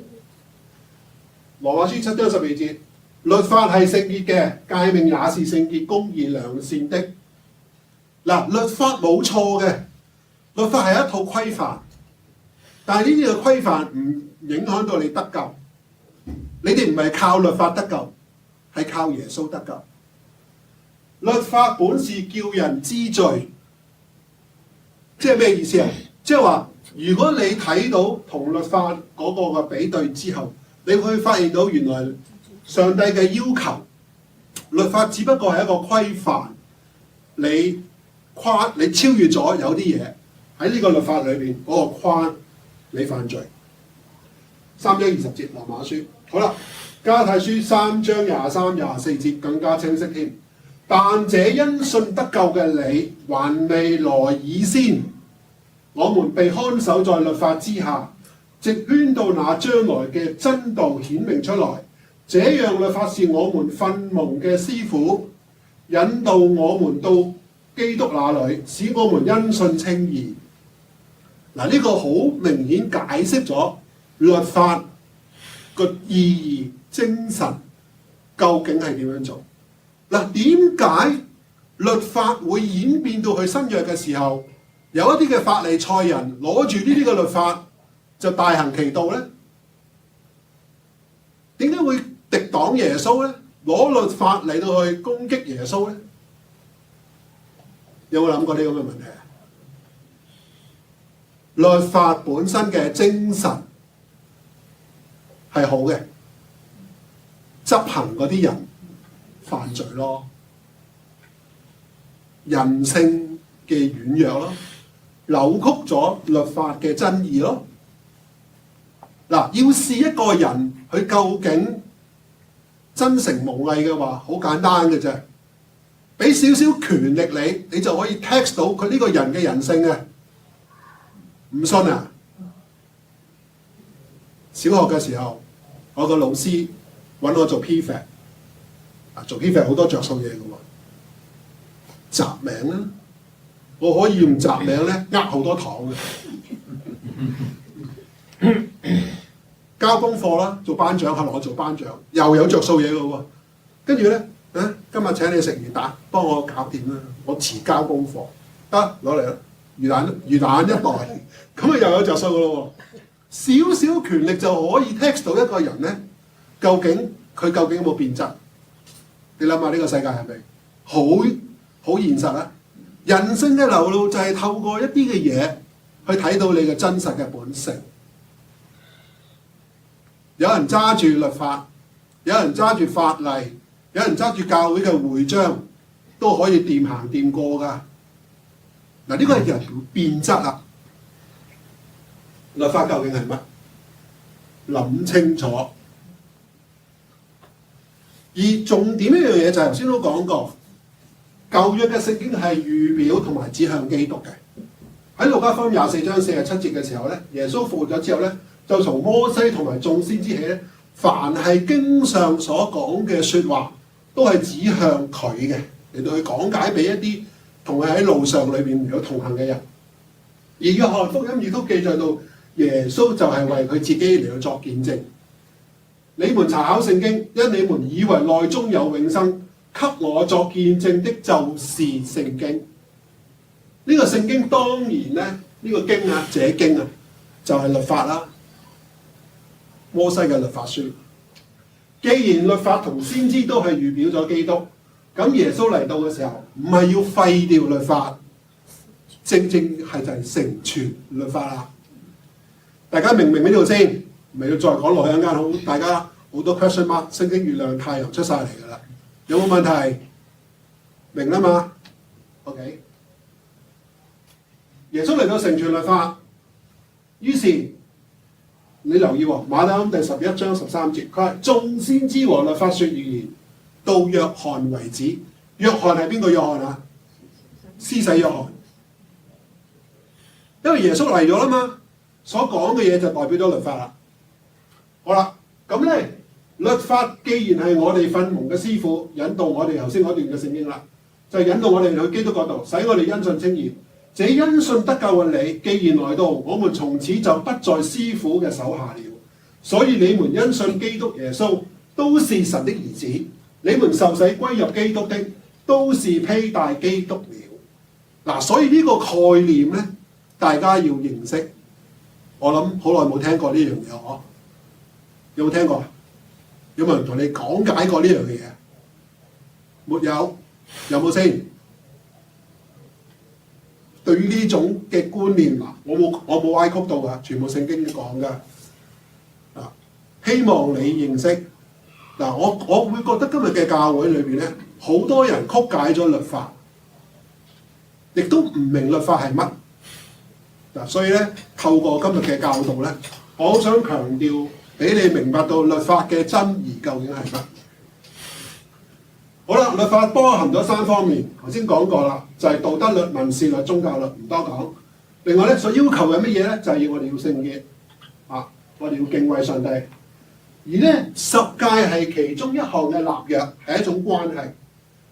羅馬書7章12節，律法係聖潔嘅，誡命也是聖潔、公義、良善的。嗱，律法冇錯嘅，律法係一套規範，但係呢啲嘅規範唔影響到你得救。你哋唔係靠律法得救，係靠耶穌得救。律法本是叫人知罪，即係咩意思啊？即係話，如果你睇到同律法嗰個嘅比對之後，你會發現到原來上帝嘅要求，律法只不過係一個規範，你超越咗有啲嘢喺呢個律法裏邊嗰個框，你犯罪。3章20節羅馬書，好啦，加拉太書3章23、24節更加清晰添。但這因信得救嘅你，還未來以先，我們被看守在律法之下，直圈到那將來嘅真道顯明出來。這樣律法是我們訓蒙嘅師傅，引導我們到基督那裡，使我們因信稱義。嗱，呢個好明顯解釋咗律法個意義、精神究竟係點樣做。嗱，點解律法會演變到去新約嘅時候，有一啲嘅法利賽人攞住呢啲嘅律法就大行其道咧？點解會敵擋耶穌咧？攞律法嚟到去攻擊耶穌咧？有冇諗過呢咁嘅問題啊？律法本身嘅精神係好嘅，執行嗰啲人犯罪咯，人性嘅軟弱咯，扭曲咗律法嘅真義咯。嗱，要試一個人佢究竟真誠無偽嘅話，好簡單嘅啫，俾少少權力你就可以 test 到佢呢個人嘅人性嘅。唔信啊？小學嘅時候，我個老師揾我做 PFAT。做 PFAT 好多着數嘢嘅喎，雜名啦，我可以用雜名咧呃好多糖嘅。交功課啦，做班長，後來我做班長又有着數嘢嘅喎。跟住咧，今日請你食魚蛋，幫我搞掂啦，我遲交功課，得攞嚟啦，魚蛋一袋，咁啊又有着數嘅咯喎。少少權力就可以 test 到一個人咧，究竟有冇變質？你諗下呢個世界係咪好現實啊？人性嘅流露就係透過一啲嘅嘢去睇到你嘅真實嘅本性。有人揸住律法，有人揸住法例，有人揸住教會嘅會章，都可以掂行掂過㗎。嗱，呢個係人變質啦。律法究竟係乜？諗清楚。而重點一樣嘢就係頭先都講過，舊約嘅聖經係預表同埋指向基督嘅。喺路加福音24章47節嘅時候咧，耶穌復活咗之後咧，就從摩西同埋眾先知起咧，凡係經上所講嘅説話，都係指向佢嘅，嚟到去講解俾一啲同佢喺路上裏邊有同行嘅人。而約翰福音亦都記載到，耶穌就係為佢自己嚟到作見證。你們查考聖經，因你們以為內中有永生，給我作見證的就是聖經。呢個聖經當然咧，呢個經啊，這經啊，就係律法啦，摩西嘅律法書。既然律法同先知都係預表咗基督，咁耶穌嚟到嘅時候，唔係要廢掉律法，正係就係成全律法啦。大家明唔明呢度先？咪要再講落去一間好，大家好多 question mark， 星星、月亮、太陽出晒嚟㗎啦。有冇問題？明啦嘛 ？OK。耶穌嚟到成全律法，於是你留意喎，馬太福音第11章13節，佢話眾先知和律法說預言，到約翰為止。約翰係邊個約翰啊？施洗約翰。因為耶穌嚟咗啦嘛，所講嘅嘢就代表咗律法啦。好啦，咁咧律法既然係我哋訓蒙嘅師傅，引導我哋頭先嗰段嘅聖經啦，就引導我哋去基督嗰度，使我哋因信稱義。這因信得救嘅你，既然來到，我們從此就不在師傅嘅手下了。所以你們因信基督耶穌，都是神的兒子。你們受洗歸入基督的，都是披戴基督了。嗱，所以呢個概念咧，大家要認識。我諗好耐冇聽過呢樣嘢嗬，有冇聽過？有冇人同你講解過呢樣嘢？沒有，有冇先？對於呢種嘅觀念嗱，我冇歪曲到㗎，全部聖經講㗎。希望你認識嗱，我會覺得今日嘅教會裏邊咧，好多人曲解咗律法，亦都唔明律法係乜嗱，所以咧透過今日嘅教導咧，我好想強調俾你明白到律法嘅真義究竟係乜。好啦，律法包含咗3方面，頭先講過啦，就係道德律、民事律、宗教律，唔多講。另外咧，所要求係乜嘢咧？就係要我哋要聖潔啊，我哋要敬畏上帝。而咧十誡係其中一項嘅立約，係一種關係，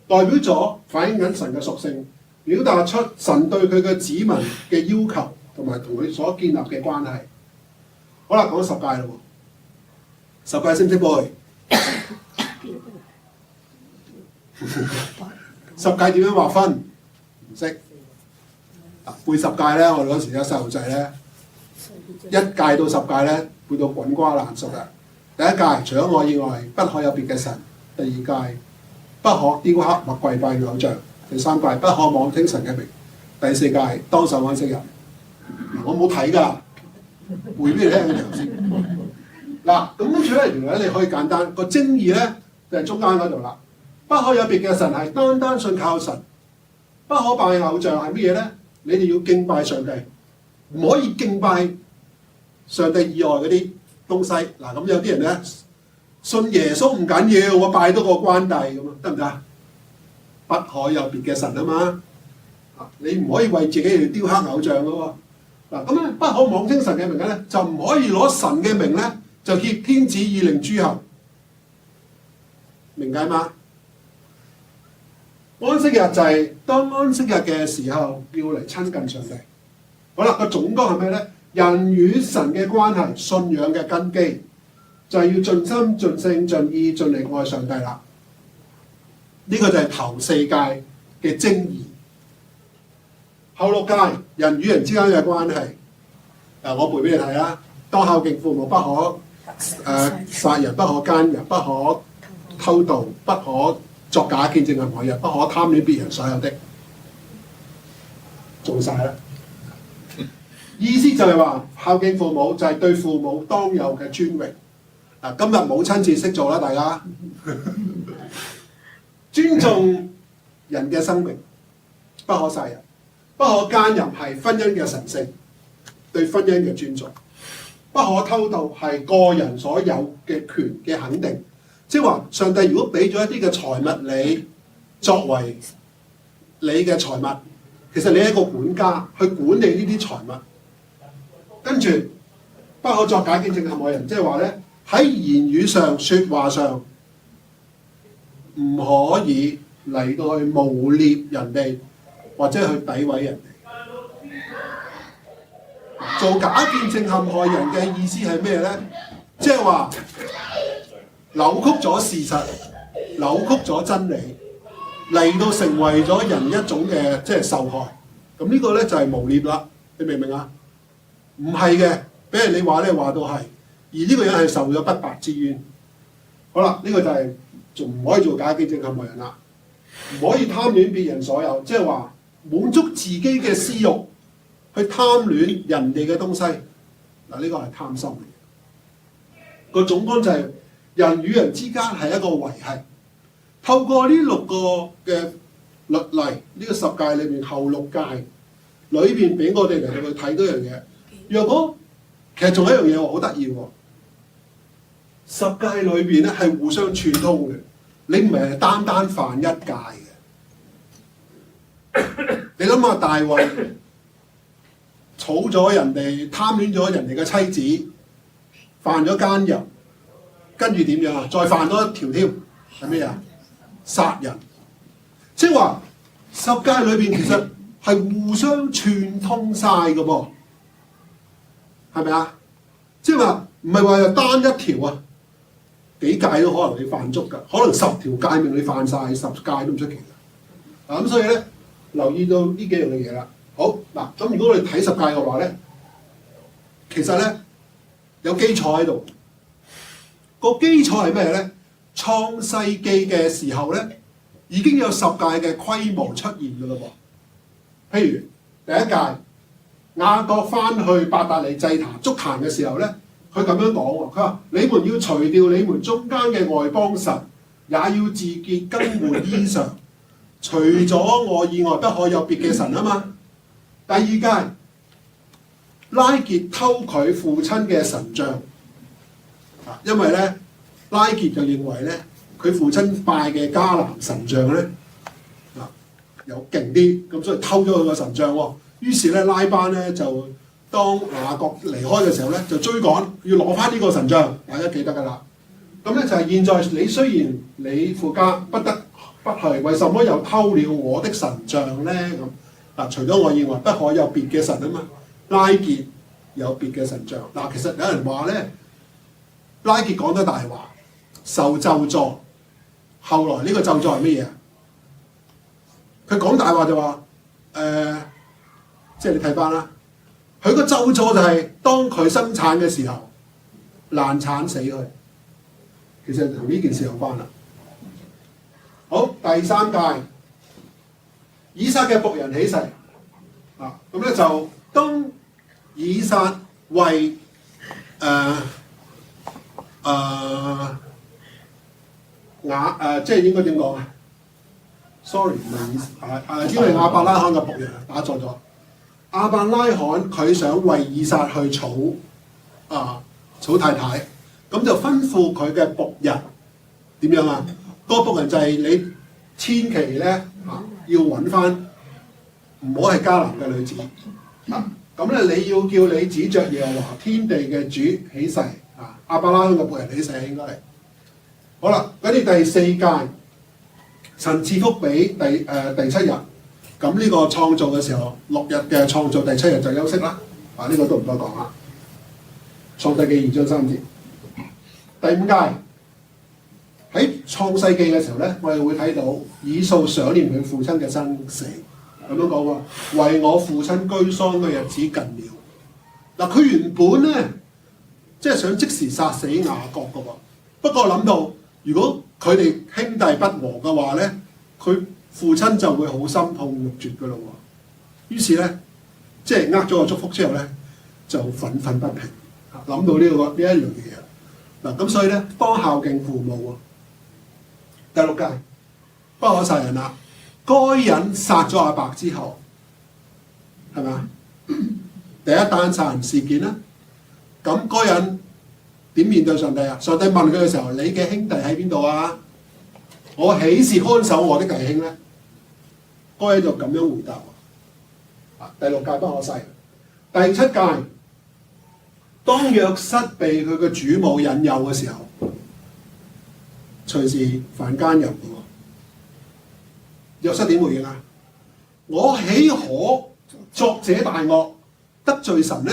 代表咗反映緊神嘅屬性，表達出神對佢嘅子民嘅要求，同埋同佢所建立嘅關係。好啦，講十誡啦喎，十誡識唔識背？十誡點樣劃分？唔識。背十誡咧，我哋嗰時有細路仔咧，一誡到十誡咧，背到滾瓜爛熟啦。第一誡，除咗我以外，不可有別嘅神；第二誡，不可雕刻或跪拜偶像；第三誡，不可妄稱神嘅名；第四誡，當守安息日。我冇睇㗎，背俾你聽嘅頭先。嗱，咁跟住咧，原來你可以簡單個精義咧，就係中間嗰度啦。不可有別嘅神係單單信靠神，不可拜偶像係乜嘢咧？你哋要敬拜上帝，唔可以敬拜上帝以外嗰啲東西。嗱，咁有啲人咧信耶穌唔緊要，我拜多個關帝咁啊，得唔得？不可有別嘅神啊嘛，你唔可以為自己去雕刻偶像噶喎。嗱，咁咧不可妄稱神嘅名咧，就唔可以攞神嘅名咧就挾天子以令諸侯，明解嗎？安息日就係當安息日嘅時候，要嚟親近上帝。好啦，個總綱係咩咧？人與神嘅關係、信仰嘅根基，就係要盡心、盡性、盡意、盡力愛上帝啦。呢個就係頭4誡嘅精義。後6誡，人與人之間嘅關係。我背俾你睇啦。當孝敬父母，不可殺人，不可奸人，不可偷盜，不可作假見證陷害人，不可貪戀別人所有的，做晒啦。意思就係話孝敬父母就係對父母當有嘅尊榮。嗱，今日母親節識做啦，大家尊重人嘅生命，不可殺人，不可奸淫係婚姻嘅神聖，對婚姻嘅尊重。不可偷盜係個人所有嘅權嘅肯定。即係話，上帝如果俾咗一啲嘅財物你作為你嘅財物，其實你係一個管家去管理呢啲財物。跟住不可作假見證陷害人，即係話咧喺言語上、説話上唔可以嚟到去誣蔑人哋或者去詆毀人哋。做假見證陷害人嘅意思係咩咧？即係話扭曲咗事實，扭曲咗真理，嚟到成為咗人一種嘅即係受害。咁呢個咧就係誣蔑啦，你明唔明啊？唔係嘅，俾人你話咧話到係，而呢個人係受咗不白之冤。好啦，呢個就係仲唔可以做假見證陷害人啦，唔可以貪戀別人所有，即係話滿足自己嘅私慾，去貪戀人哋嘅東西。嗱，呢個係貪心嚟嘅。個總綱就係人與人之間係一個維繫，透過呢6個嘅律例，呢個10誡裏面後6誡裏邊俾我哋嚟去睇多樣嘢。若果其實仲有一樣嘢好得意喎，10誡裏邊咧係互相串通嘅，你唔係單單犯一誡嘅。你諗下大衛儲咗人哋，貪戀咗人哋嘅妻子，犯咗奸淫，跟住點樣啊？再犯多一條添，係咩啊？殺人。即係話十誡裏邊其實係互相串通晒嘅噃，係咪啊？即係話唔係話單一條啊，幾誡都可能你犯足㗎，可能10條誡命你犯晒10誡都唔出奇㗎。咁所以咧，留意到呢幾樣嘅嘢啦。好嗱，咁如果我哋睇10誡嘅話咧，其實咧有基礎喺度。個基礎係咩咧？創世記嘅時候咧，已經有10誡嘅規模出現㗎咯喎。譬如第一誡，雅各翻去伯特利祭壇築壇嘅時候咧，佢咁樣講喎，佢話：你們要除掉你們中間嘅外邦神，也要自潔更換衣裳，除咗我以外不可有別嘅神啊嘛。第二誡，拉結偷佢父親嘅神像，因為咧拉結就認為咧佢父親拜嘅迦南神像咧有勁啲，咁所以偷咗佢個神像喎。於是咧拉班咧就當雅各離開嘅時候咧就追趕，要攞翻呢個神像，大家記得㗎啦。咁咧就係現在你雖然你父家不得不係，為什麼又偷了我的神像咧？咁嗱，除咗我以外不可有別嘅神啊嘛。拉結有別嘅神像嗱，其實有人話咧，拉結講得大話，受咒詛。後來呢個咒詛係乜嘢啊？佢講大話就話即係你睇翻啦，佢個咒詛就係當佢生產嘅時候難產死去，其實同呢件事有關啦。好，第3誡，以撒嘅僕人起誓咁咧就當以撒為即係應該點講啊 ？sorry 唔係以撒因為亞伯拉罕嘅僕人打錯咗。亞伯拉罕佢想為以撒去娶太太，咁就吩咐佢嘅僕人點樣啊？個僕人就係你千祈咧要揾翻唔好係迦南嘅女子咁咧你要叫你指着耶和華天地嘅主起誓亞伯拉罕嘅僕人起誓應該係好啦。跟住第4誡，神賜福俾第7日。咁呢個創造嘅時候，6日嘅創造，第7日就休息啦。呢個都唔多講啦。創世記2章3節。第5誡喺創世記嘅時候咧，我哋會睇到以掃想念佢父親嘅生死，咁樣講喎，為我父親居喪嘅日子近了。嗱，佢原本咧即係想即時殺死雅各嘅喎，不過諗到如果佢哋兄弟不和嘅話咧，佢父親就會好心痛欲絕嘅咯喎。於是咧，即係咗個祝福之後咧，就憤憤不平，諗到呢一樣嘢嗱。咁所以咧，當孝敬父母喎。第6誡，不可殺人啦。該隱殺咗亞伯之後，係咪啊？第一單殺人事件啦。咁該隱點面對上帝啊？上帝問佢嘅時候：你嘅兄弟喺邊度啊？我豈是看守我的弟兄咧？該隱就咁樣回答。第6誡不可殺人。第7誡，當約瑟被佢嘅主母引誘嘅時候，隨時犯奸淫嘅喎。約瑟點回應啊？我豈可作這大惡得罪神呢？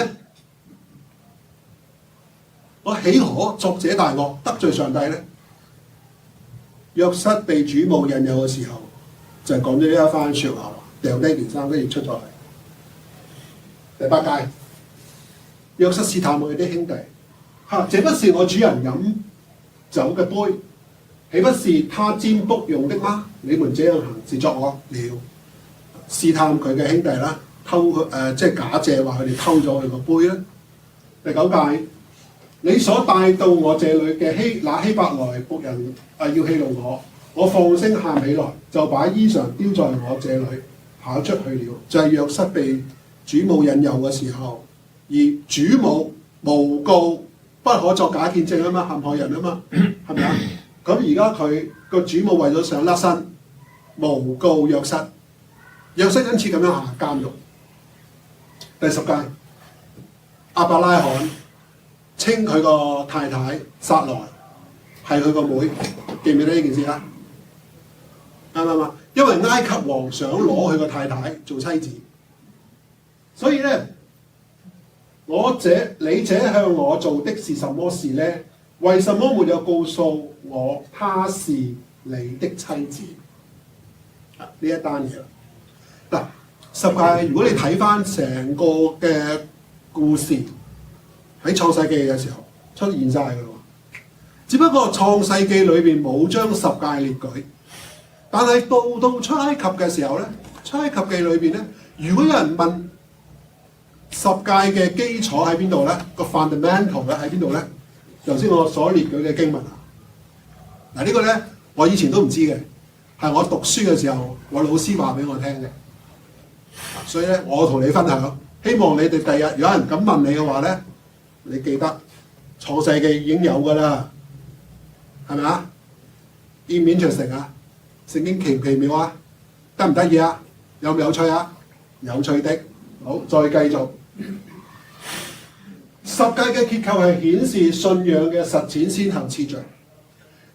我豈可作這大惡得罪上帝呢？約瑟被主母引誘嘅時候，就係講咗呢一番説話，掉低件衫跟住出咗嚟。第8誡，約瑟試探佢啲兄弟，這不是我主人飲酒嘅杯，豈不是他占卜用的嗎？你們這樣行是作惡了。試探佢嘅兄弟啦，偷佢即係假借話佢哋偷咗佢個杯啦。第9誡，你所帶到我這裏嘅那希伯來僕人要戲弄我，我放聲喊起來，就把衣裳丟在我這裏，跑出去了。就係約瑟被主母引誘嘅時候，而主母誣告不可作假見證啊嘛，陷害人啊嘛，係咪啊？咁而家佢個主母為咗想甩身，誣告約瑟，約瑟因此咁樣下監獄。第10誡，亞伯拉罕稱佢個太太撒萊係佢個妹，記唔記得呢件事啊？啱唔啱啊？因為埃及王想攞佢個太太做妻子，所以咧，你這向我做的是什麼事咧？為什麼沒有告訴我她是你的妻子？呢一單嘢嗱，十誡如果你睇翻成個嘅故事喺創世記嘅時候出現晒㗎啦，只不過創世記裏邊冇將十誡列舉，但係到出埃及嘅時候咧，出埃及記裏邊咧，如果有人問十誡嘅基礎喺邊度咧，個 fundamental 咧喺邊度咧？頭先我所列舉嘅經文啊，嗱呢個咧我以前都唔知嘅，係我讀書嘅時候，我老師話俾我聽嘅，所以咧我同你分享，希望你哋第日有人咁問你嘅話咧，你記得創世記已經有㗎啦，係咪啊？見面長成啊，聖經奇唔奇妙啊？得唔得意啊？有唔有趣啊？有趣的，好，再繼續。十誡嘅結構係顯示信仰嘅實踐先後次序，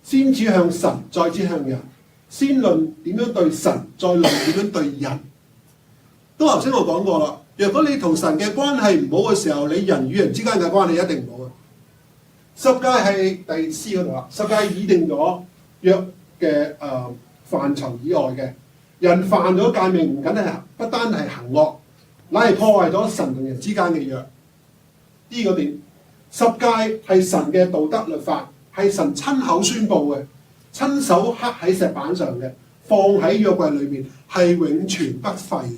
先指向神，再指向人，先論點樣對神，再論點樣對人。都頭先我講過啦，若果你同神嘅關係唔好嘅時候，你人與人之間嘅關係一定唔好嘅。十誡係第四嗰度啦，十誡擬定咗約嘅範疇以外嘅，人犯咗誡命，不單係行惡，乃係破壞咗神同人之間嘅約。呢個點？十誡係神嘅道德律法，係神親口宣佈嘅，親手刻喺石板上嘅，放喺約櫃裏面，係永存不廢嘅。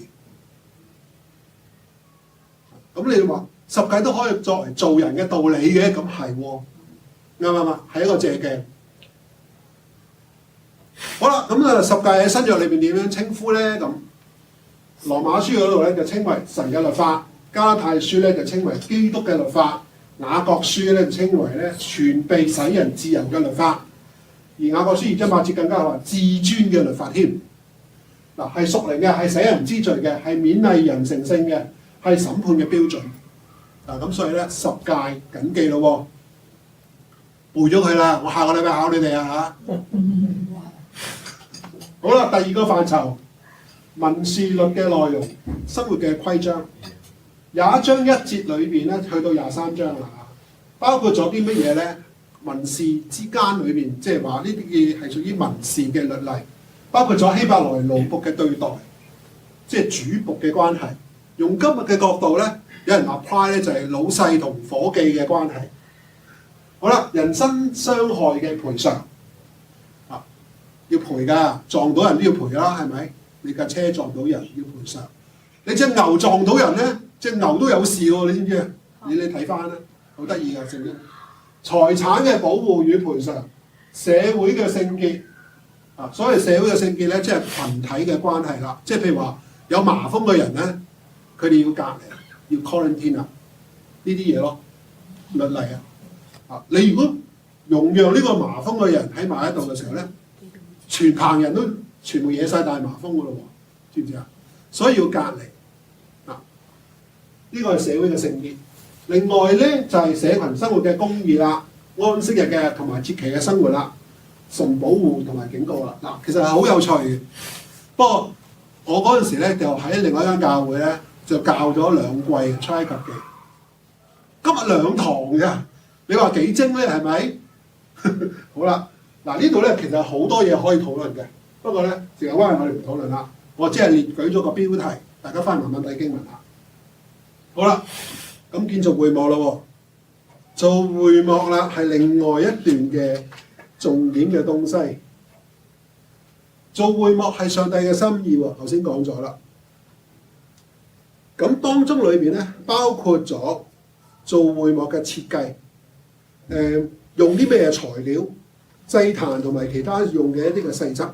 咁你話十誡都可以作為做人嘅道理嘅，咁係喎，啱唔啱啊？係一個借鏡。好啦，咁啊十誡喺新約裏邊點樣稱呼咧？咁羅馬書嗰度咧就稱為神嘅律法。加拉太書咧就稱為基督嘅律法，雅各書咧就稱為咧全備使人自由嘅律法，而雅各書2章8節更加話至尊嘅律法添。嗱，係屬靈嘅，係使人知罪嘅，係勉勵人成聖嘅，係審判嘅標準。嗱，咁所以咧十誡緊記咯，背咗佢啦，我下個禮拜考你哋啊嚇。好啦，第二個範疇，民事律嘅內容，生活嘅規章。21章1節裏邊咧，去到23章啦，包括咗啲乜嘢咧？民事之間裏邊，即係話呢啲嘢係屬於民事嘅律例，包括咗希伯來奴僕嘅對待，即係主僕嘅關係。用今日嘅角度咧，有人 apply 咧就係老細同伙計嘅關係。好啦，人身傷害嘅賠償啊，要賠㗎，撞到人都要賠啦，係咪？你架車撞到人要賠償，你隻牛撞到人咧？隻牛都有事喎，你知唔知啊？你睇翻啦，好得意㗎，聖經。財產嘅保護與賠償，社會嘅聖潔啊，所謂社會嘅聖潔咧，即係群體嘅關係啦。即係譬如話有麻風嘅人咧，佢哋要隔離，要 quarantine 啊，呢啲嘢咯，律例啊。啊，你如果容讓呢個麻風嘅人喺埋一度嘅時候咧，全棚人都全部惹晒大麻風㗎咯喎，知唔知啊？所以要隔離。呢個係社會嘅聖潔。另外咧就係社群生活嘅公義啦，安息日嘅同埋節期嘅生活啦，神保護同埋警告啦。嗱，其實係好有趣嘅。不過我嗰陣時咧就喺另外一間教會咧就教咗2季嘅出埃及記。今日2堂啫，你話幾精咧？係咪？好啦，嗱呢度咧其實好多嘢可以討論嘅。不過咧時間關係我哋唔討論啦。我只係列舉咗個標題，大家翻嚟慢慢睇經文啦。好啦，咁建造會幕啦喎，做會幕啦係另外一段嘅重點嘅東西。做會幕係上帝嘅心意喎，頭先講咗啦。咁當中裏邊咧包括咗做會幕嘅設計，用啲咩材料、祭壇同埋其他用嘅一啲嘅細則，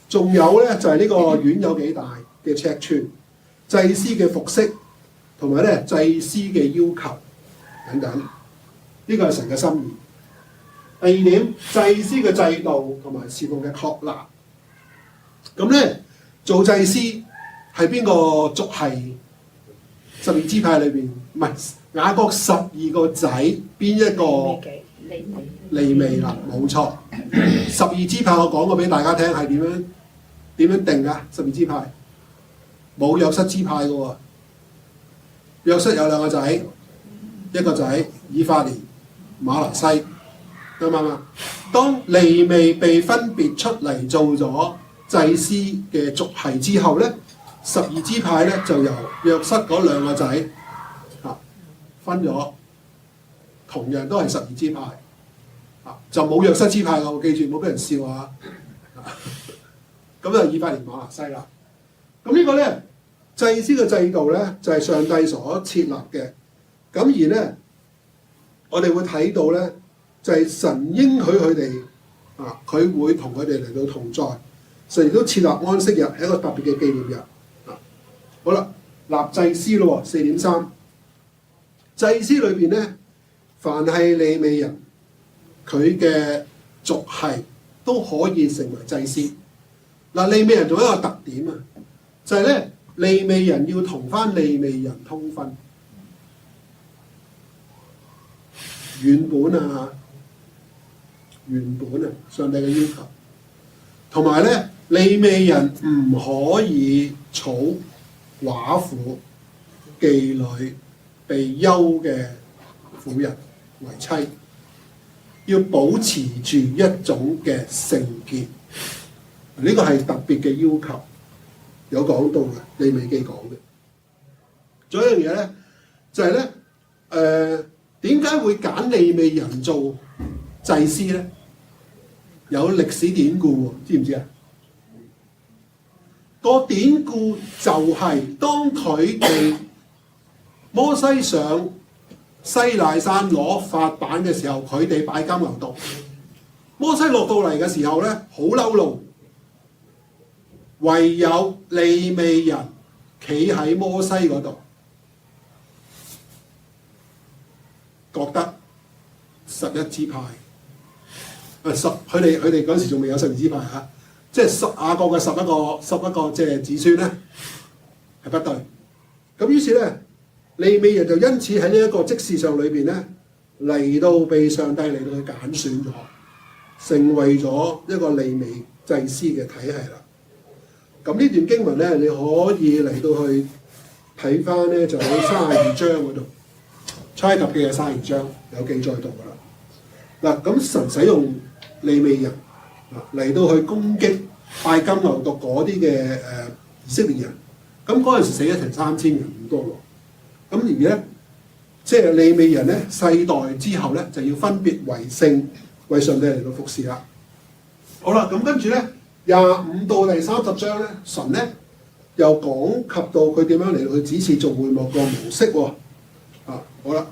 仲有咧就係呢個院有幾大嘅尺寸，祭司嘅服飾。同埋咧祭司嘅要求等等，呢個係神嘅心意。第二點，祭司嘅制度同埋事奉嘅確立。咁咧做祭司係邊個族系？12支派裏邊，唔係雅各12個仔邊一個？利未啦，冇錯。12支派我講過俾大家聽係點樣點樣定啊？12支派冇約瑟支派嘅喎，約瑟有兩個仔，一個仔以法蓮、瑪拿西，啱唔啱啊？當利未被分別出嚟做咗祭司嘅族系之後咧，12支派咧就由約瑟嗰兩個仔分咗，同樣都係12支派就冇約瑟支派嘅，我記住冇俾人笑啊！咁就以法蓮、瑪拿西啦。咁呢個咧祭司嘅制度咧就係上帝所設立嘅。咁而咧我哋會睇到咧就係神應許佢哋佢會同佢哋嚟到同在。神亦都設立安息日係一個特別嘅紀念日。好啦，立祭司咯，4.3。祭司裏邊咧，凡係利未人，佢嘅族系都可以成為祭司。利未人仲有一個特點啊，就係咧利未人要同翻利未人通婚。原本啊，上帝嘅要求，同埋咧利未人唔可以娶寡婦、妓女、被休嘅婦人為妻，要保持住一種嘅聖潔。呢個係特別嘅要求，有講到嘅，利未記講嘅。仲有一樣嘢咧，就係咧點解會揀利未人做祭司咧？有歷史典故喎，知唔知啊？個典故就係當佢哋摩西上西奈山攞法版嘅時候，佢哋拜金牛犢。摩西落到嚟嘅時候咧，好嬲怒，唯有利未人企喺摩西嗰度，覺得11支派，佢哋嗰時仲未有12支派嚇，即係雅各嘅十一個即係子孫咧係不對。咁於是咧，利未人就因此喺呢一個職事上裏邊咧，嚟到被上帝嚟到去揀選咗，成為咗一個利未祭司嘅體系啦。咁呢段經文咧，你可以嚟到去睇翻咧，就喺32章嗰度，出埃及記嘅32章有記載到噶啦。嗱，咁神使用利未人嚟到去攻擊拜金牛犢嗰啲嘅以色列人，咁嗰陣時死咗成3000人咁多喎。咁而咧，即係利未人咧，世代之後咧就要分別為聖，為上帝嚟到服侍啦。好啦，咁跟住咧25到第30章咧，神咧又講及到佢點樣嚟到去指示做會幕個模式喎。好啦，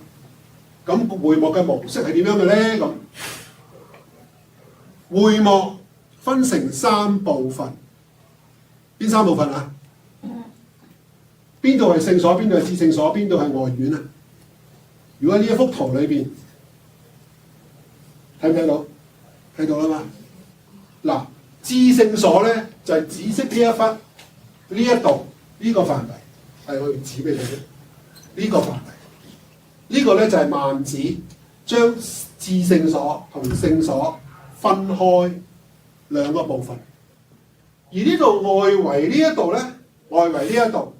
咁會幕嘅模式係點樣嘅咧？咁會幕分成3部分，邊3部分啊？邊度係聖所，邊度係至聖所，邊度係外院啊？如果呢一幅圖裏邊睇唔睇到？睇到啦嘛？嗱，至聖所咧就係紫色呢一忽，呢一度呢個範圍係我要指俾你嘅呢個範圍。呢個咧就係幔子，將至聖所同聖所分開2個部分。而呢度外圍呢一度咧，外圍呢一度。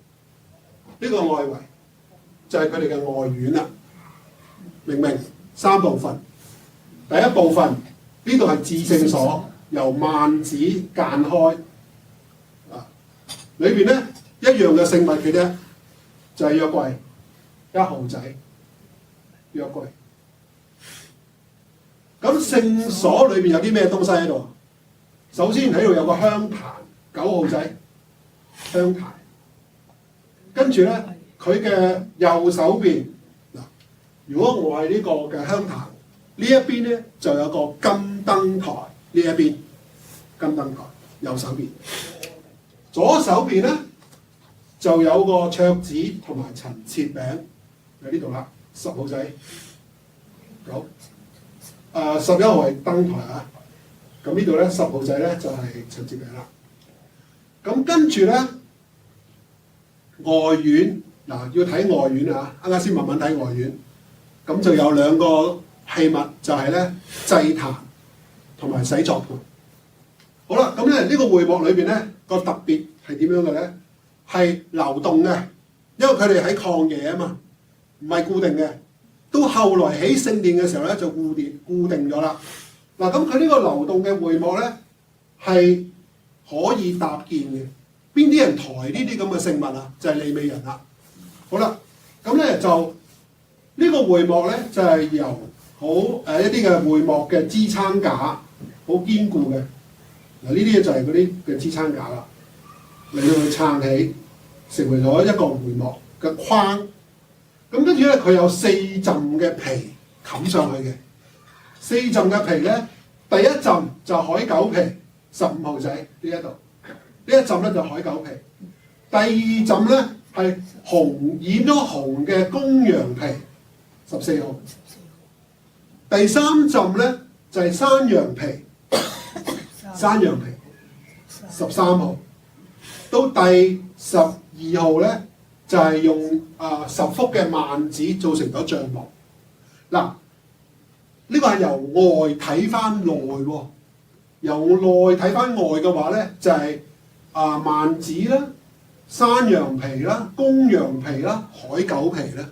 呢個外圍就係佢哋嘅外院啦，明唔明？3部分，第一部分呢度係至聖所，由幔子間開，裏邊咧一樣嘅聖物嘅啫，就係約櫃1號仔，約櫃。咁聖所裏邊有啲咩東西喺度？首先喺度有個香壇9號仔，香壇。跟住咧，佢嘅右手邊嗱，如果我係呢個嘅香壇，呢一邊咧就有個金燈台，呢一邊金燈台右手邊，左手邊咧就有個桌子同埋陳設餅喺呢度啦，10號仔，9，11號係燈台啊，咁呢度咧10號仔咧就係陳設餅啦，咁跟住咧。外院嗱，要睇外院啊！啱啱先慢慢睇外院，咁就有2個器物，就係咧祭壇同埋洗濯盤。好啦，咁咧呢個會幕裏邊咧個特別係點樣嘅咧？係流動嘅，因為佢哋喺曠野啊嘛，唔係固定嘅。到後來起聖殿嘅時候咧，就固定咗啦。嗱，咁佢呢個流動嘅會幕咧係可以搭建嘅。邊啲人抬呢啲咁嘅聖物啊？就係利未人啦。好啦，咁咧就呢個會幕咧就係由好一啲嘅會幕嘅支撐架，好堅固嘅。嗱，呢啲就係嗰啲嘅支撐架啦，嚟到去撐起，成為咗一個會幕嘅框。咁跟住咧，佢有4浸嘅皮冚上去嘅。4浸嘅皮咧，第一浸就海狗皮15號仔呢一度，呢一浸咧就海狗皮。第二浸咧係染咗紅嘅公羊皮14號。第三浸咧就係山羊皮13號。到第12號咧就係用10幅嘅幔子做成咗帳幕。嗱，呢個係由外睇翻內喎。由內睇翻外嘅話咧，就係幔子啦、山羊皮啦、公羊皮啦、海狗皮啦。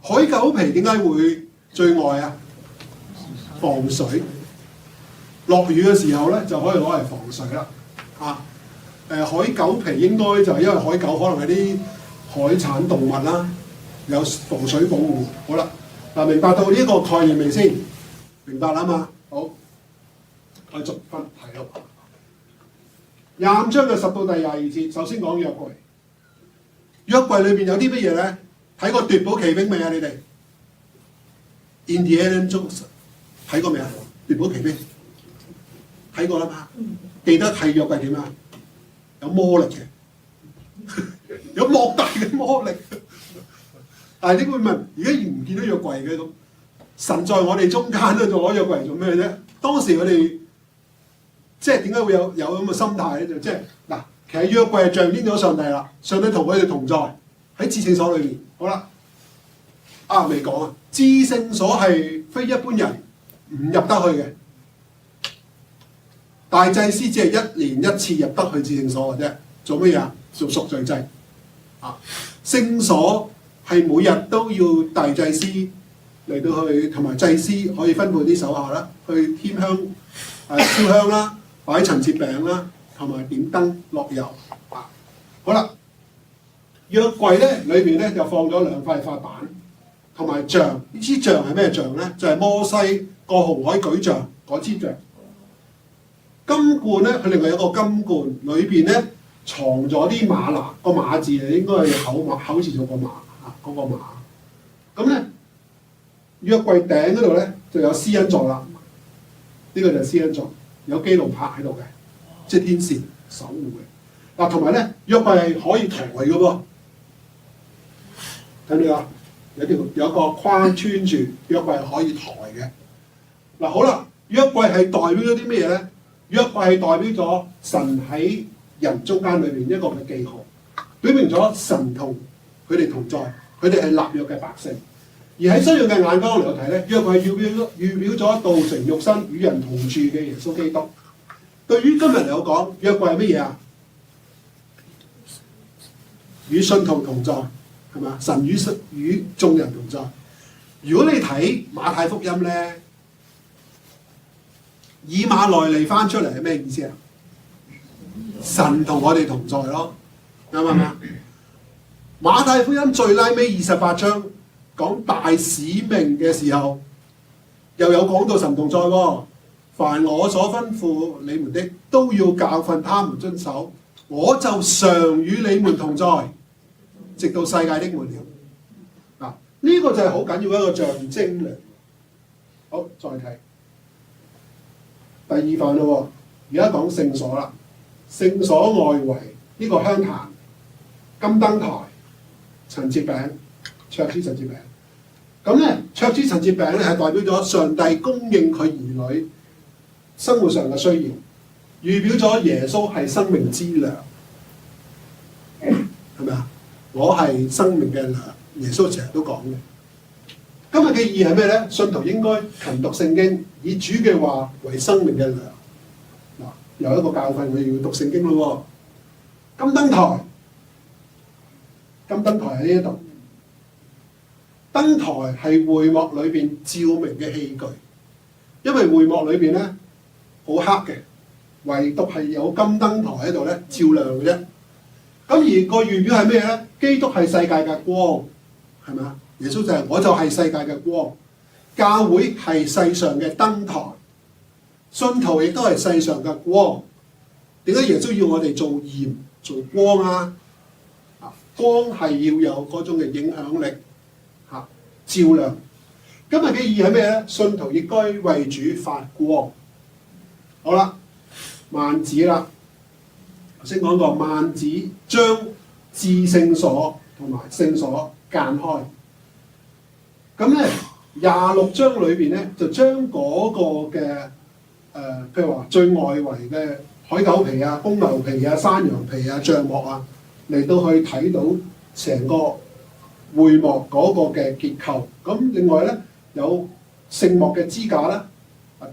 海狗皮點解會最外啊？防水。落雨嘅時候咧，就可以攞嚟防水啦。海狗皮應該就係因為海狗可能係啲海產動物啦，有防水保護。好啦，嗱，明白到呢個概念未先？明白啦嘛？好，我哋逐分睇咯。25章嘅10到第22節，首先講約櫃。約櫃裏邊有啲乜嘢咧？睇過奪寶奇兵未啊？你哋 Indiana Jones 睇過未啊？奪寶奇兵睇過啦嘛？記得係約櫃點啊？有魔力嘅，有莫大嘅魔力。但係點會問？而家唔見到約櫃嘅咁，神在我哋中間咧，就攞約櫃嚟做咩啫？當時佢哋即係點解會有咁嘅心態咧？就即係嗱，其實約櫃係象徵咗上帝啦，上帝同佢哋同在喺至聖所裏面。好啦，未講啊，至聖所係非一般人唔入得去嘅。大祭司只係1年1次入得去至聖所嘅啫，做乜嘢啊？做贖罪祭。聖所係每日都要大祭司嚟到去，同埋祭司可以分配啲手下啦，去添香、燒香啦、擺陳設餅啦，同埋點燈落油。好啦，約櫃咧裏邊咧就放咗2塊法板，同埋杖。呢支杖係咩杖咧？就係摩西過紅海舉杖嗰支杖。金罐咧，佢另外有個金罐，裏邊咧藏咗啲嗎哪，個馬字啊，應該係口字做個馬嗰個馬。咁咧，約櫃頂嗰度咧就有施恩座啦。呢個就係施恩座，有基路伯喺度嘅，即係天使守護嘅。嗱，同埋咧，約櫃係可以抬嘅喎。睇到啊？有個框穿住，約櫃係可以抬嘅。嗱，好啦，約櫃係代表咗啲咩嘢咧？約櫃係代表咗神喺人中間裏面一個嘅記號，表明咗神同佢哋同在，佢哋係立約嘅百姓。而喺新約嘅眼光嚟睇咧，約櫃係預表咗道成肉身與人同住嘅耶穌基督。對於今日嚟講，約櫃係乜嘢啊？與信徒同在，係嘛？神與眾人同在。如果你睇馬太福音咧，以馬內利翻出嚟係咩意思啊？神同我哋同在咯，啱唔啱？馬太福音最拉尾28章講大使命嘅時候，又有講到神同在喎。凡我所吩咐你們的，都要教訓他們遵守。我就常與你們同在，直到世界的末了。嗱，呢個就係好緊要一個象徵嚟。好，再睇。第二範咯，而家講聖所啦。聖所外圍呢個香壇、金燈台、陳設餅、桌子陳設餅。咁咧，桌子陳設餅咧係代表咗上帝供應佢兒女生活上嘅需要，預表咗耶穌係生命之糧，係咪啊？我係生命嘅糧，耶穌成日都講嘅。今日嘅意義係咩咧？信徒應該勤讀聖經，以主嘅話為生命嘅糧。嗱，有一個教訓，我哋要讀聖經咯喎。金燈台，金燈台喺呢一度。燈台係會幕裏邊照明嘅器具，因為會幕裏邊咧好黑嘅，唯獨係有金燈台喺度咧照亮嘅啫。咁而個預表係咩咧？基督係世界嘅光，係咪啊？耶穌就係我就係世界嘅光，教會係世上嘅燈台，信徒亦都係世上嘅光。點解耶穌要我哋做鹽做光啊？光係要有嗰種嘅影響力。照亮。今日嘅意義係咩咧？信徒亦該為主發光。好啦，幔子啦，頭先講過幔子將至聖所同埋聖所間開。咁咧26章裏邊咧就將嗰個嘅譬如話最外圍嘅海狗皮啊、公牛皮啊、山羊皮啊、帳幕啊嚟到去睇到成個會幕嗰個嘅結構，咁另外咧有聖幕嘅支架啦，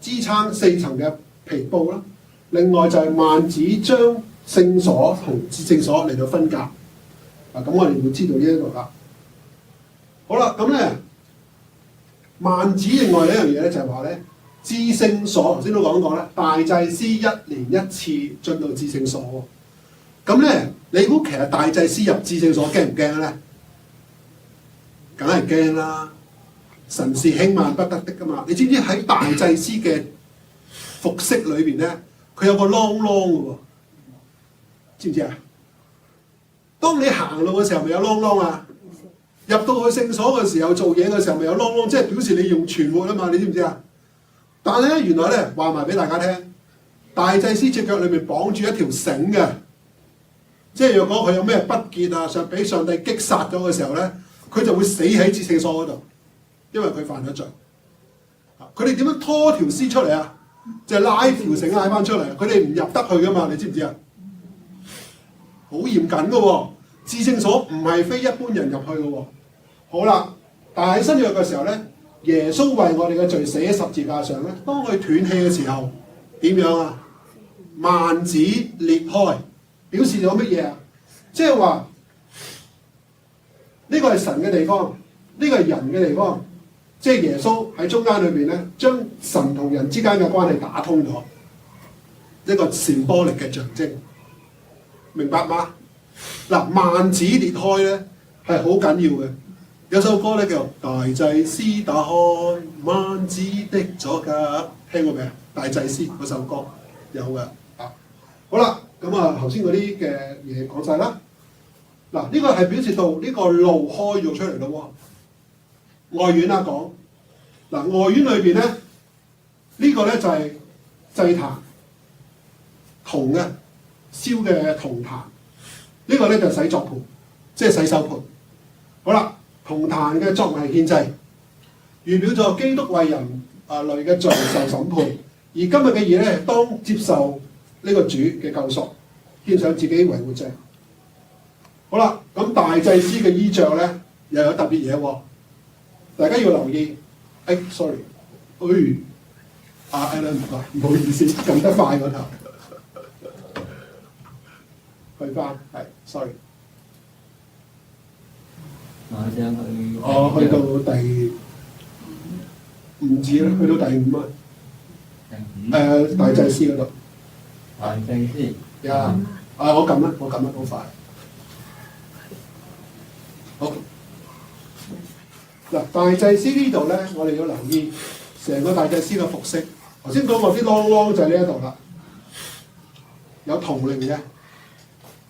支撐4層嘅皮布啦，另外就係幔子將聖所同至聖所嚟到分隔。咁我哋會知道呢一度啦。好啦，咁咧幔子另外一樣嘢咧就係話咧，至聖所頭先都講過啦，大祭司1年1次進到至聖所。咁咧你估其實大祭司入至聖所驚唔驚咧？梗係驚啦！神是輕慢不得的噶嘛？你知唔知喺大祭司嘅服飾裏邊咧，佢有個啷啷嘅喎？知唔知啊？當你行路嘅時候，咪有啷啷啊？入到去聖所嘅時候，做嘢嘅時候，咪有啷啷，即係表示你用存活啊嘛？你知唔知啊？但係咧，原來咧話埋俾大家聽，大祭司隻腳裏面綁住一條繩嘅，即係若果佢有咩不潔啊，想俾上帝擊殺咗嘅時候咧。佢就會死喺至聖所嗰度，因為佢犯咗罪。佢哋點樣拖條屍出嚟啊？就係拉條繩拉翻出嚟，佢哋唔入得去噶嘛？你知唔知啊？好嚴謹噶喎，至聖所唔係非一般人入去噶喎。好啦，但係喺新約嘅時候咧，耶穌為我哋嘅罪死喺十字架上咧，當佢斷氣嘅時候，點樣啊？幔子裂開，表示咗乜嘢啊？即係話。呢個係神嘅地方，呢個係人嘅地方，即係耶穌喺中間裏邊咧，將神同人之間嘅關係打通咗，一個傳播力嘅象徵，明白嗎？嗱，幔子裂開咧係好緊要嘅，有首歌咧叫《大祭司打開幔子的左格》，聽過未啊？大祭司嗰首歌有嘅啊。好啦，咁啊頭先嗰啲嘅嘢講晒啦。嗱，呢個係表示到呢個路開咗出嚟咯喎。外院啊講，嗱外院裏邊咧，呢個咧就係祭壇，銅嘅燒嘅銅壇。呢個咧就洗作盤，即係洗手盤。好啦，銅壇嘅作為獻祭，預表咗基督為人類嘅罪受審判。而今日嘅嘢咧，當接受呢個主嘅救贖，獻上自己為活祭。好啦，咁大祭司嘅衣着咧又有特別嘢喎，大家要留意。sorry，Alan 唔好意思，撳得快嗰頭，去翻係 sorry。我去到第5節啦，去到第5啊。大祭司嗰度。大祭司。呀，我撳啦，好快。好嗱，大祭司呢度咧，我哋要留意成個大祭司嘅服飾。頭先講過啲啷啷就喺呢一度啦，有銅鈴嘅。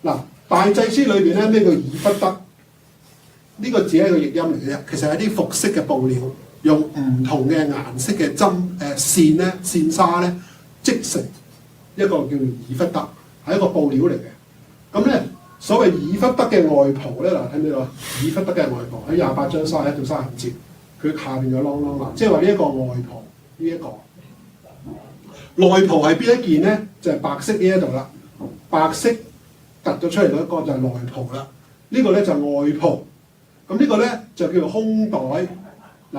嗱，大祭司裏邊咧，咩叫以弗得？呢個只係一個譯音嚟嘅啫，其實係啲服飾嘅布料，用唔同嘅顏色嘅線咧、線紗咧織成一個叫以弗得，係一個布料嚟嘅。咁咧。所謂以弗得嘅外袍咧，嗱睇唔睇到啊？以弗得嘅外袍喺28章31到35節，佢下邊有啷啷啦，即係話呢一個外袍，呢一個內袍係邊一件咧？就係白色呢一度啦，白色突咗出嚟嗰一個就係內袍啦。呢個咧就外袍，咁呢個咧就叫做胸袋。嗱，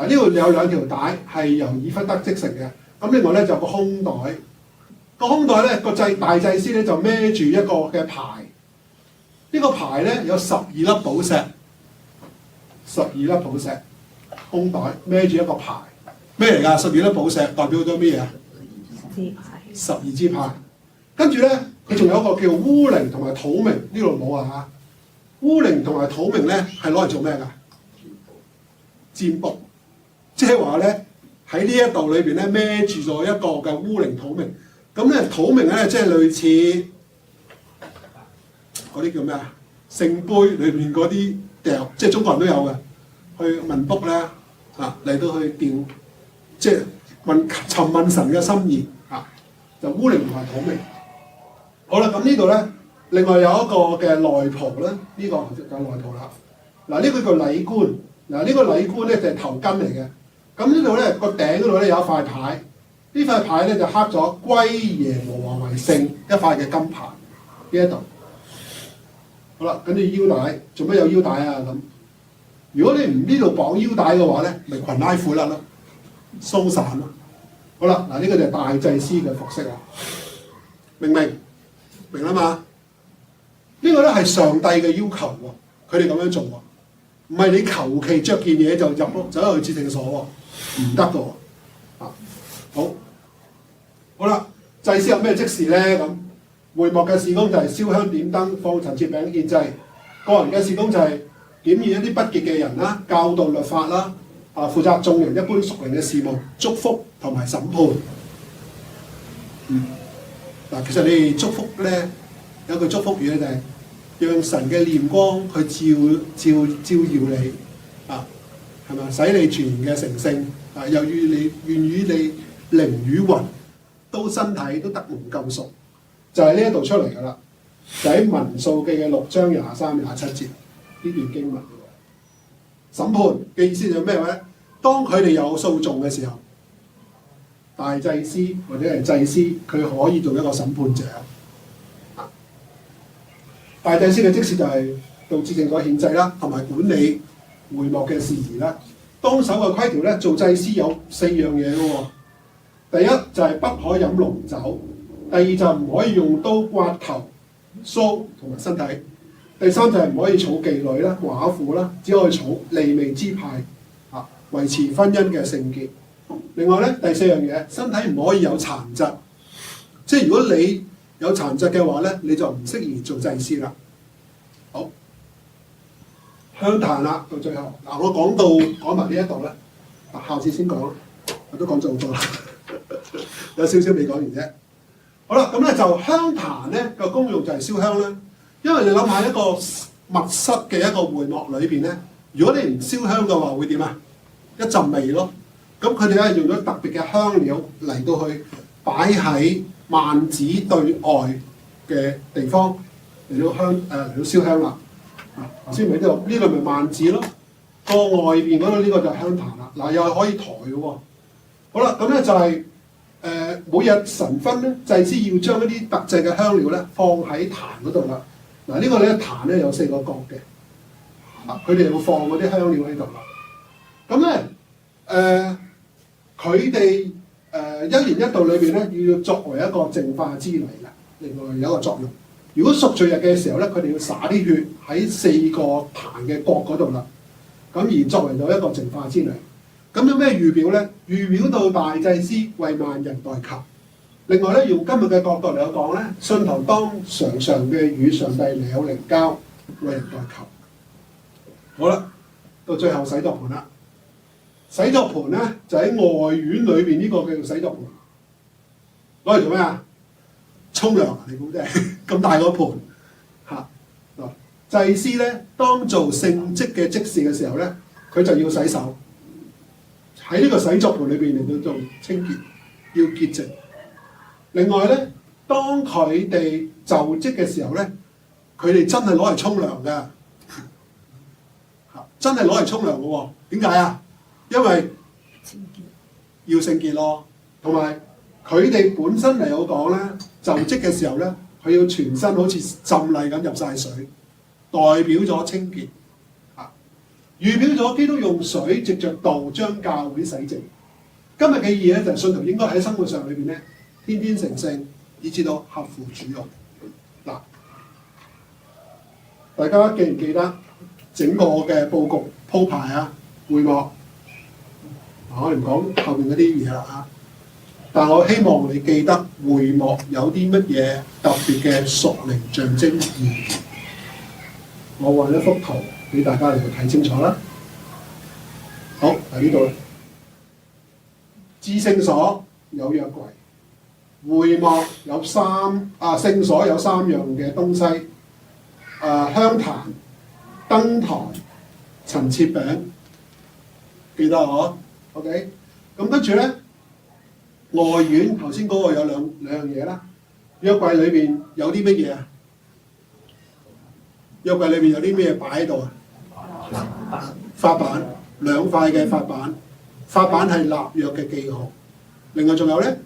呢度有2條帶係由以弗得織成嘅，咁另外咧就有個胸袋。個胸袋咧個大祭司咧就孭住一個嘅牌。呢個牌咧有12粒寶石，12粒寶石，胸袋孭住一個牌，咩嚟㗎？12粒寶石代表咗咩嘢啊？12支牌。跟住咧，佢仲有一個叫烏靈同埋土明，呢度冇啊嚇。烏靈同埋土明咧係攞嚟做咩㗎？占卜，即係話咧喺呢一度裏邊咧孭住咗一個嘅烏靈土明。咁咧土明咧即係類似嗰啲叫咩啊？聖杯裏邊嗰啲掉，即係中國人都有嘅，去問卜咧啊嚟到去調，即係尋問神嘅心意啊，就烏靈同埋土明。好啦，咁呢度咧，另外有一個嘅內袍咧，呢、這個就內袍啦。嗱，呢個叫禮冠，嗱、這、呢個禮冠咧就係頭巾嚟嘅。咁呢度咧個頂嗰度咧有一塊牌。呢塊牌咧就刻咗歸耶和華為聖一塊嘅金牌呢一度。好啦，跟住腰帶，做咩有腰帶啊？咁如果你唔呢度綁腰帶嘅話咧，咪裙拉褲甩咯，鬆散咯。好啦，嗱、這、呢個就係大祭司嘅服飾啦，明唔明？明啦嘛？呢個咧係上帝嘅要求喎，佢哋咁樣做喎，唔係你求其着件嘢就入走去至聖所喎，唔得嘅喎。啊，好啦，祭司有咩職事咧？咁會幕嘅事工就係燒香點燈、放陳設餅獻祭；個人嘅事工就係檢驗一啲不潔嘅人啦、教導律法啦、負責眾人一般屬靈嘅事務、祝福同埋審判。嗱，其實你哋祝福咧有句祝福語咧就係讓神嘅臉光去照耀你啊，係咪？使你全然嘅成聖啊，又願與你靈與魂都身體都得蒙救贖，就係呢一度出嚟噶啦，就喺民數記嘅6章23、27節呢段經文。審判嘅意思就係咩咧？當佢哋有訴訟嘅時候，大祭司或者係祭司，佢可以做一個審判者。大祭司嘅職事就係到至聖所獻祭啦，同埋管理會幕嘅事宜啦。當守嘅規條咧，做祭司有4樣嘢嘅喎。第一就係不可飲濃酒，第二就唔可以用刀刮頭、鬚同埋身體，第三就係唔可以儲妓女啦、寡婦啦，只可以儲利未支派啊，維持婚姻嘅聖潔。另外咧，第4樣嘢，身體唔可以有殘疾，即係如果你有殘疾嘅話咧，你就唔適宜做祭司啦。好，香壇啦，到最後嗱，我講埋呢一度咧，下次先講，我都講咗好多啦，有少少未講完啫。好啦，咁咧就香壇咧個功用就係燒香啦，因為你諗下一個密室嘅一個會幕裏邊咧，如果你唔燒香嘅話，會點啊？一陣味咯。咁佢哋咧用咗特別嘅香料嚟到去擺喺幔子對外嘅地方嚟到嚟到燒香啦。頭先咪呢度咪幔子咯，個外邊嗰度呢個就係香壇啦。嗱，又係可以抬嘅喎。好啦，咁咧就係每日晨昏咧，祭司要將一啲特製嘅香料咧放喺壇嗰度啦。嗱，呢個咧壇咧有4個角嘅，佢哋會放嗰啲香料喺度啦。咁咧佢哋一年一度裏邊咧，要作為一個淨化之禮嘅，另外有一個作用。如果贖罪日嘅時候咧，佢哋要灑啲血喺4個壇嘅角嗰度啦，咁而作為咗一個淨化之禮。咁有咩預表咧？預表到大祭司為萬人代求。另外咧，用今日嘅角度嚟講咧，信徒當常嘅與上帝有靈交，為人代求。好啦，到最後洗濯盤啦。洗濯盤咧就喺外院裏邊，呢個叫做洗濯盤，攞嚟做咩啊？沖涼，你估真係咁大個盤嚇嗱？祭司咧當做聖職嘅職事嘅時候咧，佢就要洗手，喺呢個洗濯盤裏邊嚟到做清潔，要潔淨。另外咧，當佢哋就職嘅時候咧，佢哋真係攞嚟沖涼嘅嚇，真係攞嚟沖涼嘅喎。點解啊？因為要聖潔咯，同埋佢哋本身嚟講咧，就職嘅時候咧，佢要全身好似浸禮咁入晒水，代表咗清潔啊，預表咗基督用水藉着道將教會洗淨。今日嘅意義咧，就係信徒應該喺生活上裏邊咧，天天成聖，以至到合乎主用嗱。大家記唔記得整個嘅佈局鋪排啊？會幕，我唔講後面嗰啲嘢啦嚇。但我希望你記得會幕有啲乜嘢特別嘅屬靈象徵意義。我畫一幅圖俾大家嚟到睇清楚啦。好，喺呢度。至聖所有約櫃，會幕有聖所有3樣嘅東西。香壇、燈台、陳設餅，記得嗬 ？OK， 咁跟住咧，外院頭先嗰個有兩樣嘢啦。約櫃裏邊有啲乜嘢啊？約櫃裏邊有啲咩擺喺度啊？法版，2塊嘅法版，法版係立約嘅記號。另外仲有咧，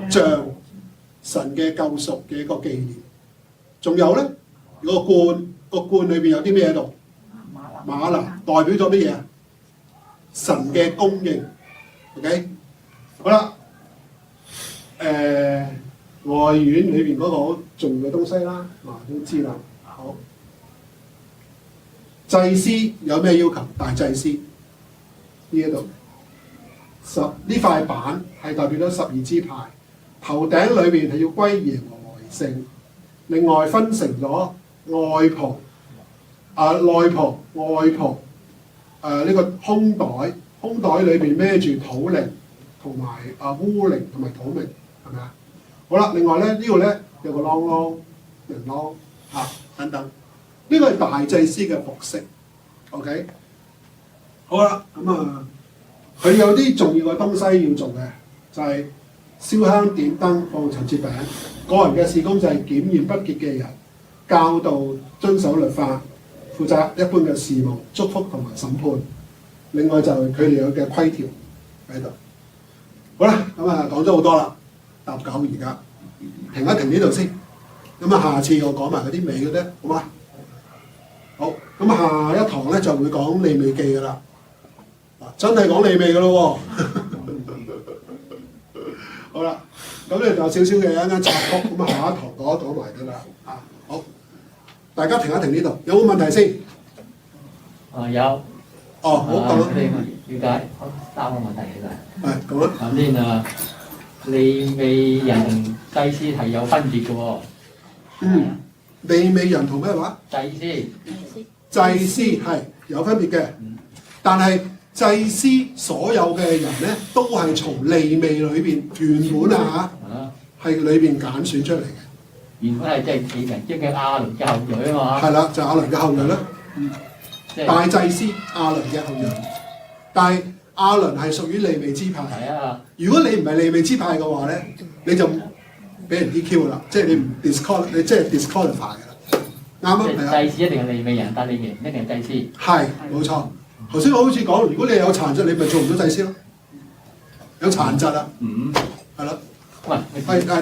像神嘅救贖嘅一個紀念。仲有咧。個罐裏邊有啲咩喺度？嗎哪代表咗乜嘢啊？神嘅供應 ，OK， 好啦，外院裏邊嗰個好重要嘅東西啦，都知啦。好，祭司有咩要求？大祭司呢一度呢塊板係代表咗12支派，頭頂裏邊係要歸耶和華為聖，另外分成咗。外袍、內袍、外袍，呢個胸袋，胸袋裏邊孭住土靈同埋烏靈同埋土明，係咪啊？好啦，另外咧呢度咧有個啷人啷等等，呢個係大祭司嘅服飾 ，OK。好啦，咁佢有啲重要嘅東西要做嘅，就係燒香點燈放陳設餅，個人嘅事工就係檢驗不潔嘅人。教導遵守律法，負責一般嘅事務、祝福同埋審判。另外就係佢哋有嘅規條喺度。好啦，咁講咗好多啦，搭9而家停一停呢度先。咁下次我講埋嗰啲尾嘅啫，好嘛？好，咁下一堂咧就會講利未記噶啦。真係講利未噶咯喎。好啦，咁咧就有少少嘅一間插曲，咁下一堂講埋噶啦。好。大家停一停呢度，有冇問題先？有。好講。了解，三個問題其實。係講啦。首先利未人同祭司係有分別嘅喎。利未人同咩話？祭司。祭司係有分別嘅，但係祭司所有嘅人咧，都係從利未裏邊原本係裏邊揀選出嚟嘅。原本係即係亞倫嘅後裔啊嘛。係啦，就亞倫嘅後裔啦。大祭司亞倫嘅後裔，但係亞倫係屬於利未支派。係啊。如果你唔係利未支派嘅話咧，你就俾人 DQ 噶啦，即係你唔 disqualify 噶啦。啱啊，係啊。祭司一定係利未人，但利未唔一定係祭司。係，冇錯。頭先我好似講，如果你有殘疾，你咪做唔到祭司咯。有殘疾啊。係啦。喂，得，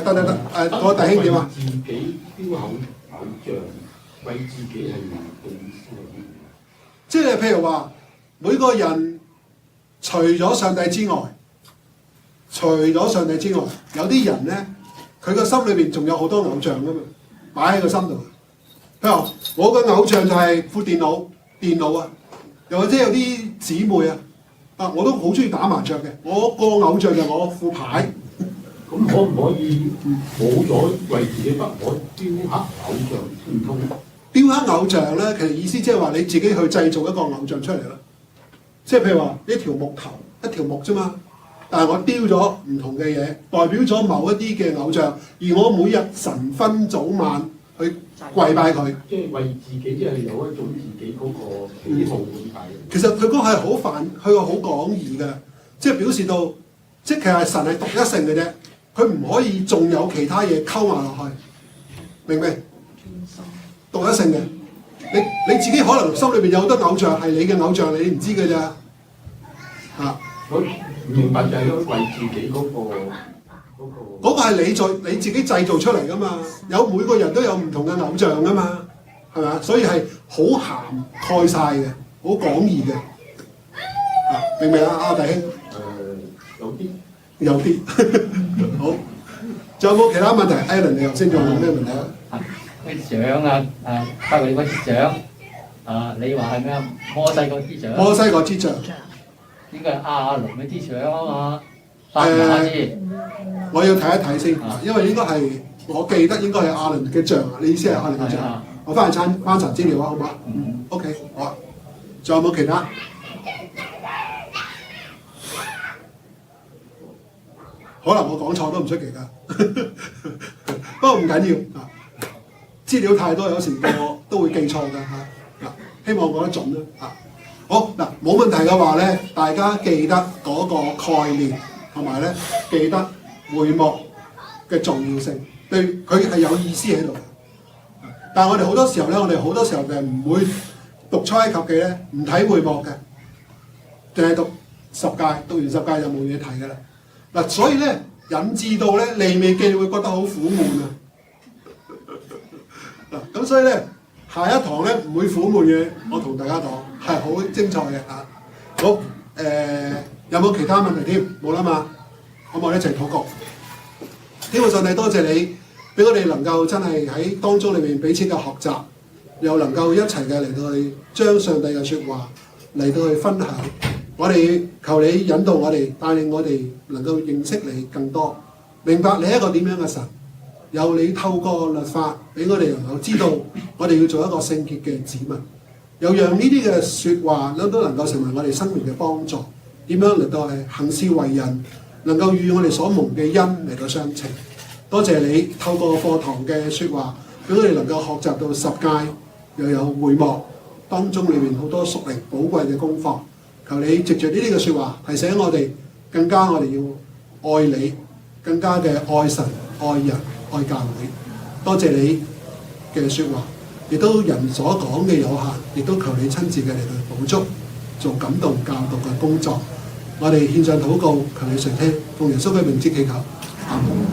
我弟兄點啊？自己雕偶像，為自己係嘅意思係即係譬如話，每個人除咗上帝之外，有啲人咧，佢個心裏邊仲有好多偶像噶嘛，擺喺個心度。譬如話，我個偶像就係副電腦啊，又或者有啲姊妹啊，我都好中意打麻雀嘅，我個偶像就係我副牌。咁可唔可以冇咗為自己不可雕刻偶像唔通？雕刻偶像咧，其實意思即係話你自己去製造一個偶像出嚟啦。即係譬如話一條木頭，一條木啫嘛，但係我雕咗唔同嘅嘢，代表咗某一啲嘅偶像，而我每日晨昏早晚去跪拜佢。即係為自己，即係有一種自己嗰個喜好咁解。其實佢嗰個係佢個好廣義嘅，即係表示到，即係其實神係獨一性嘅啫。佢唔可以仲有其他嘢溝埋落去，明唔明？獨一性嘅，你自己可能心裏邊有好多偶像係你嘅偶像，你唔知嘅咋嚇？我明白就係為自己嗰個係你自己製造出嚟噶嘛，有每個人都有唔同嘅偶像噶嘛，係咪啊？所以係好涵蓋晒嘅，好廣義嘅，明唔明啊？阿弟兄？有啲好，仲有冇其他問題 ？Alan， 你頭先仲有咩問題啊？啲獎啊，包括你嗰啲獎啊，你話係咩啊？摩西嗰啲獎，摩西嗰支杖，應該係亞倫嗰啲獎啊嘛，發下先。我要睇一睇先啊，因為應該係我記得應該係亞倫嘅杖，你意思係亞倫嘅杖係啊？我翻去翻查資料啊，好嘛？OK，好啊。仲有冇其他？可能我講錯都唔出奇㗎，不過唔緊要啊。資料太多，有時我都會記錯㗎嚇。希望講得準啦嚇。好嗱，冇問題嘅話咧，大家記得嗰個概念，同埋咧記得會幕嘅重要性，對佢係有意思喺度。但係我哋好多時候咧，我哋好多時候就係唔會讀出埃及記咧，唔睇會幕嘅，淨係讀十誡，讀完十誡就冇嘢睇㗎啦。嗱，所以咧引致到咧利未記會覺得好苦悶啊！嗱，咁所以咧下一堂咧唔會苦悶嘅，我同大家講係好精彩嘅嚇。好，有冇其他問題添？冇啦嘛，好唔好一齊禱告？天父上帝，多謝你俾我哋能夠真係喺當中裏面彼此嘅學習，又能夠一齊嘅嚟到去將上帝嘅説話嚟到去分享。我哋求你引導我哋，帶領我哋能夠認識你更多，明白你係一個點樣嘅神。有你透過律法俾我哋能夠知道，我哋要做一個聖潔嘅子民。又讓呢啲嘅説話都能夠成為我哋生命嘅幫助。點樣嚟到係行事為人，能夠與我哋所蒙嘅恩嚟到相稱。多謝你透過課堂嘅説話，俾我哋能夠學習到十誡，又有會幕當中裏面好多屬靈寶貴嘅功課。求你藉著呢啲嘅説話提醒我哋，更加我哋要愛你，更加嘅愛神、愛人、愛教會。多謝你嘅説話，亦都人所講嘅有限，亦都求你親自嘅嚟到補足，做感動教導嘅工作。我哋獻上禱告，求你垂聽，奉耶穌嘅名字祈求，阿門。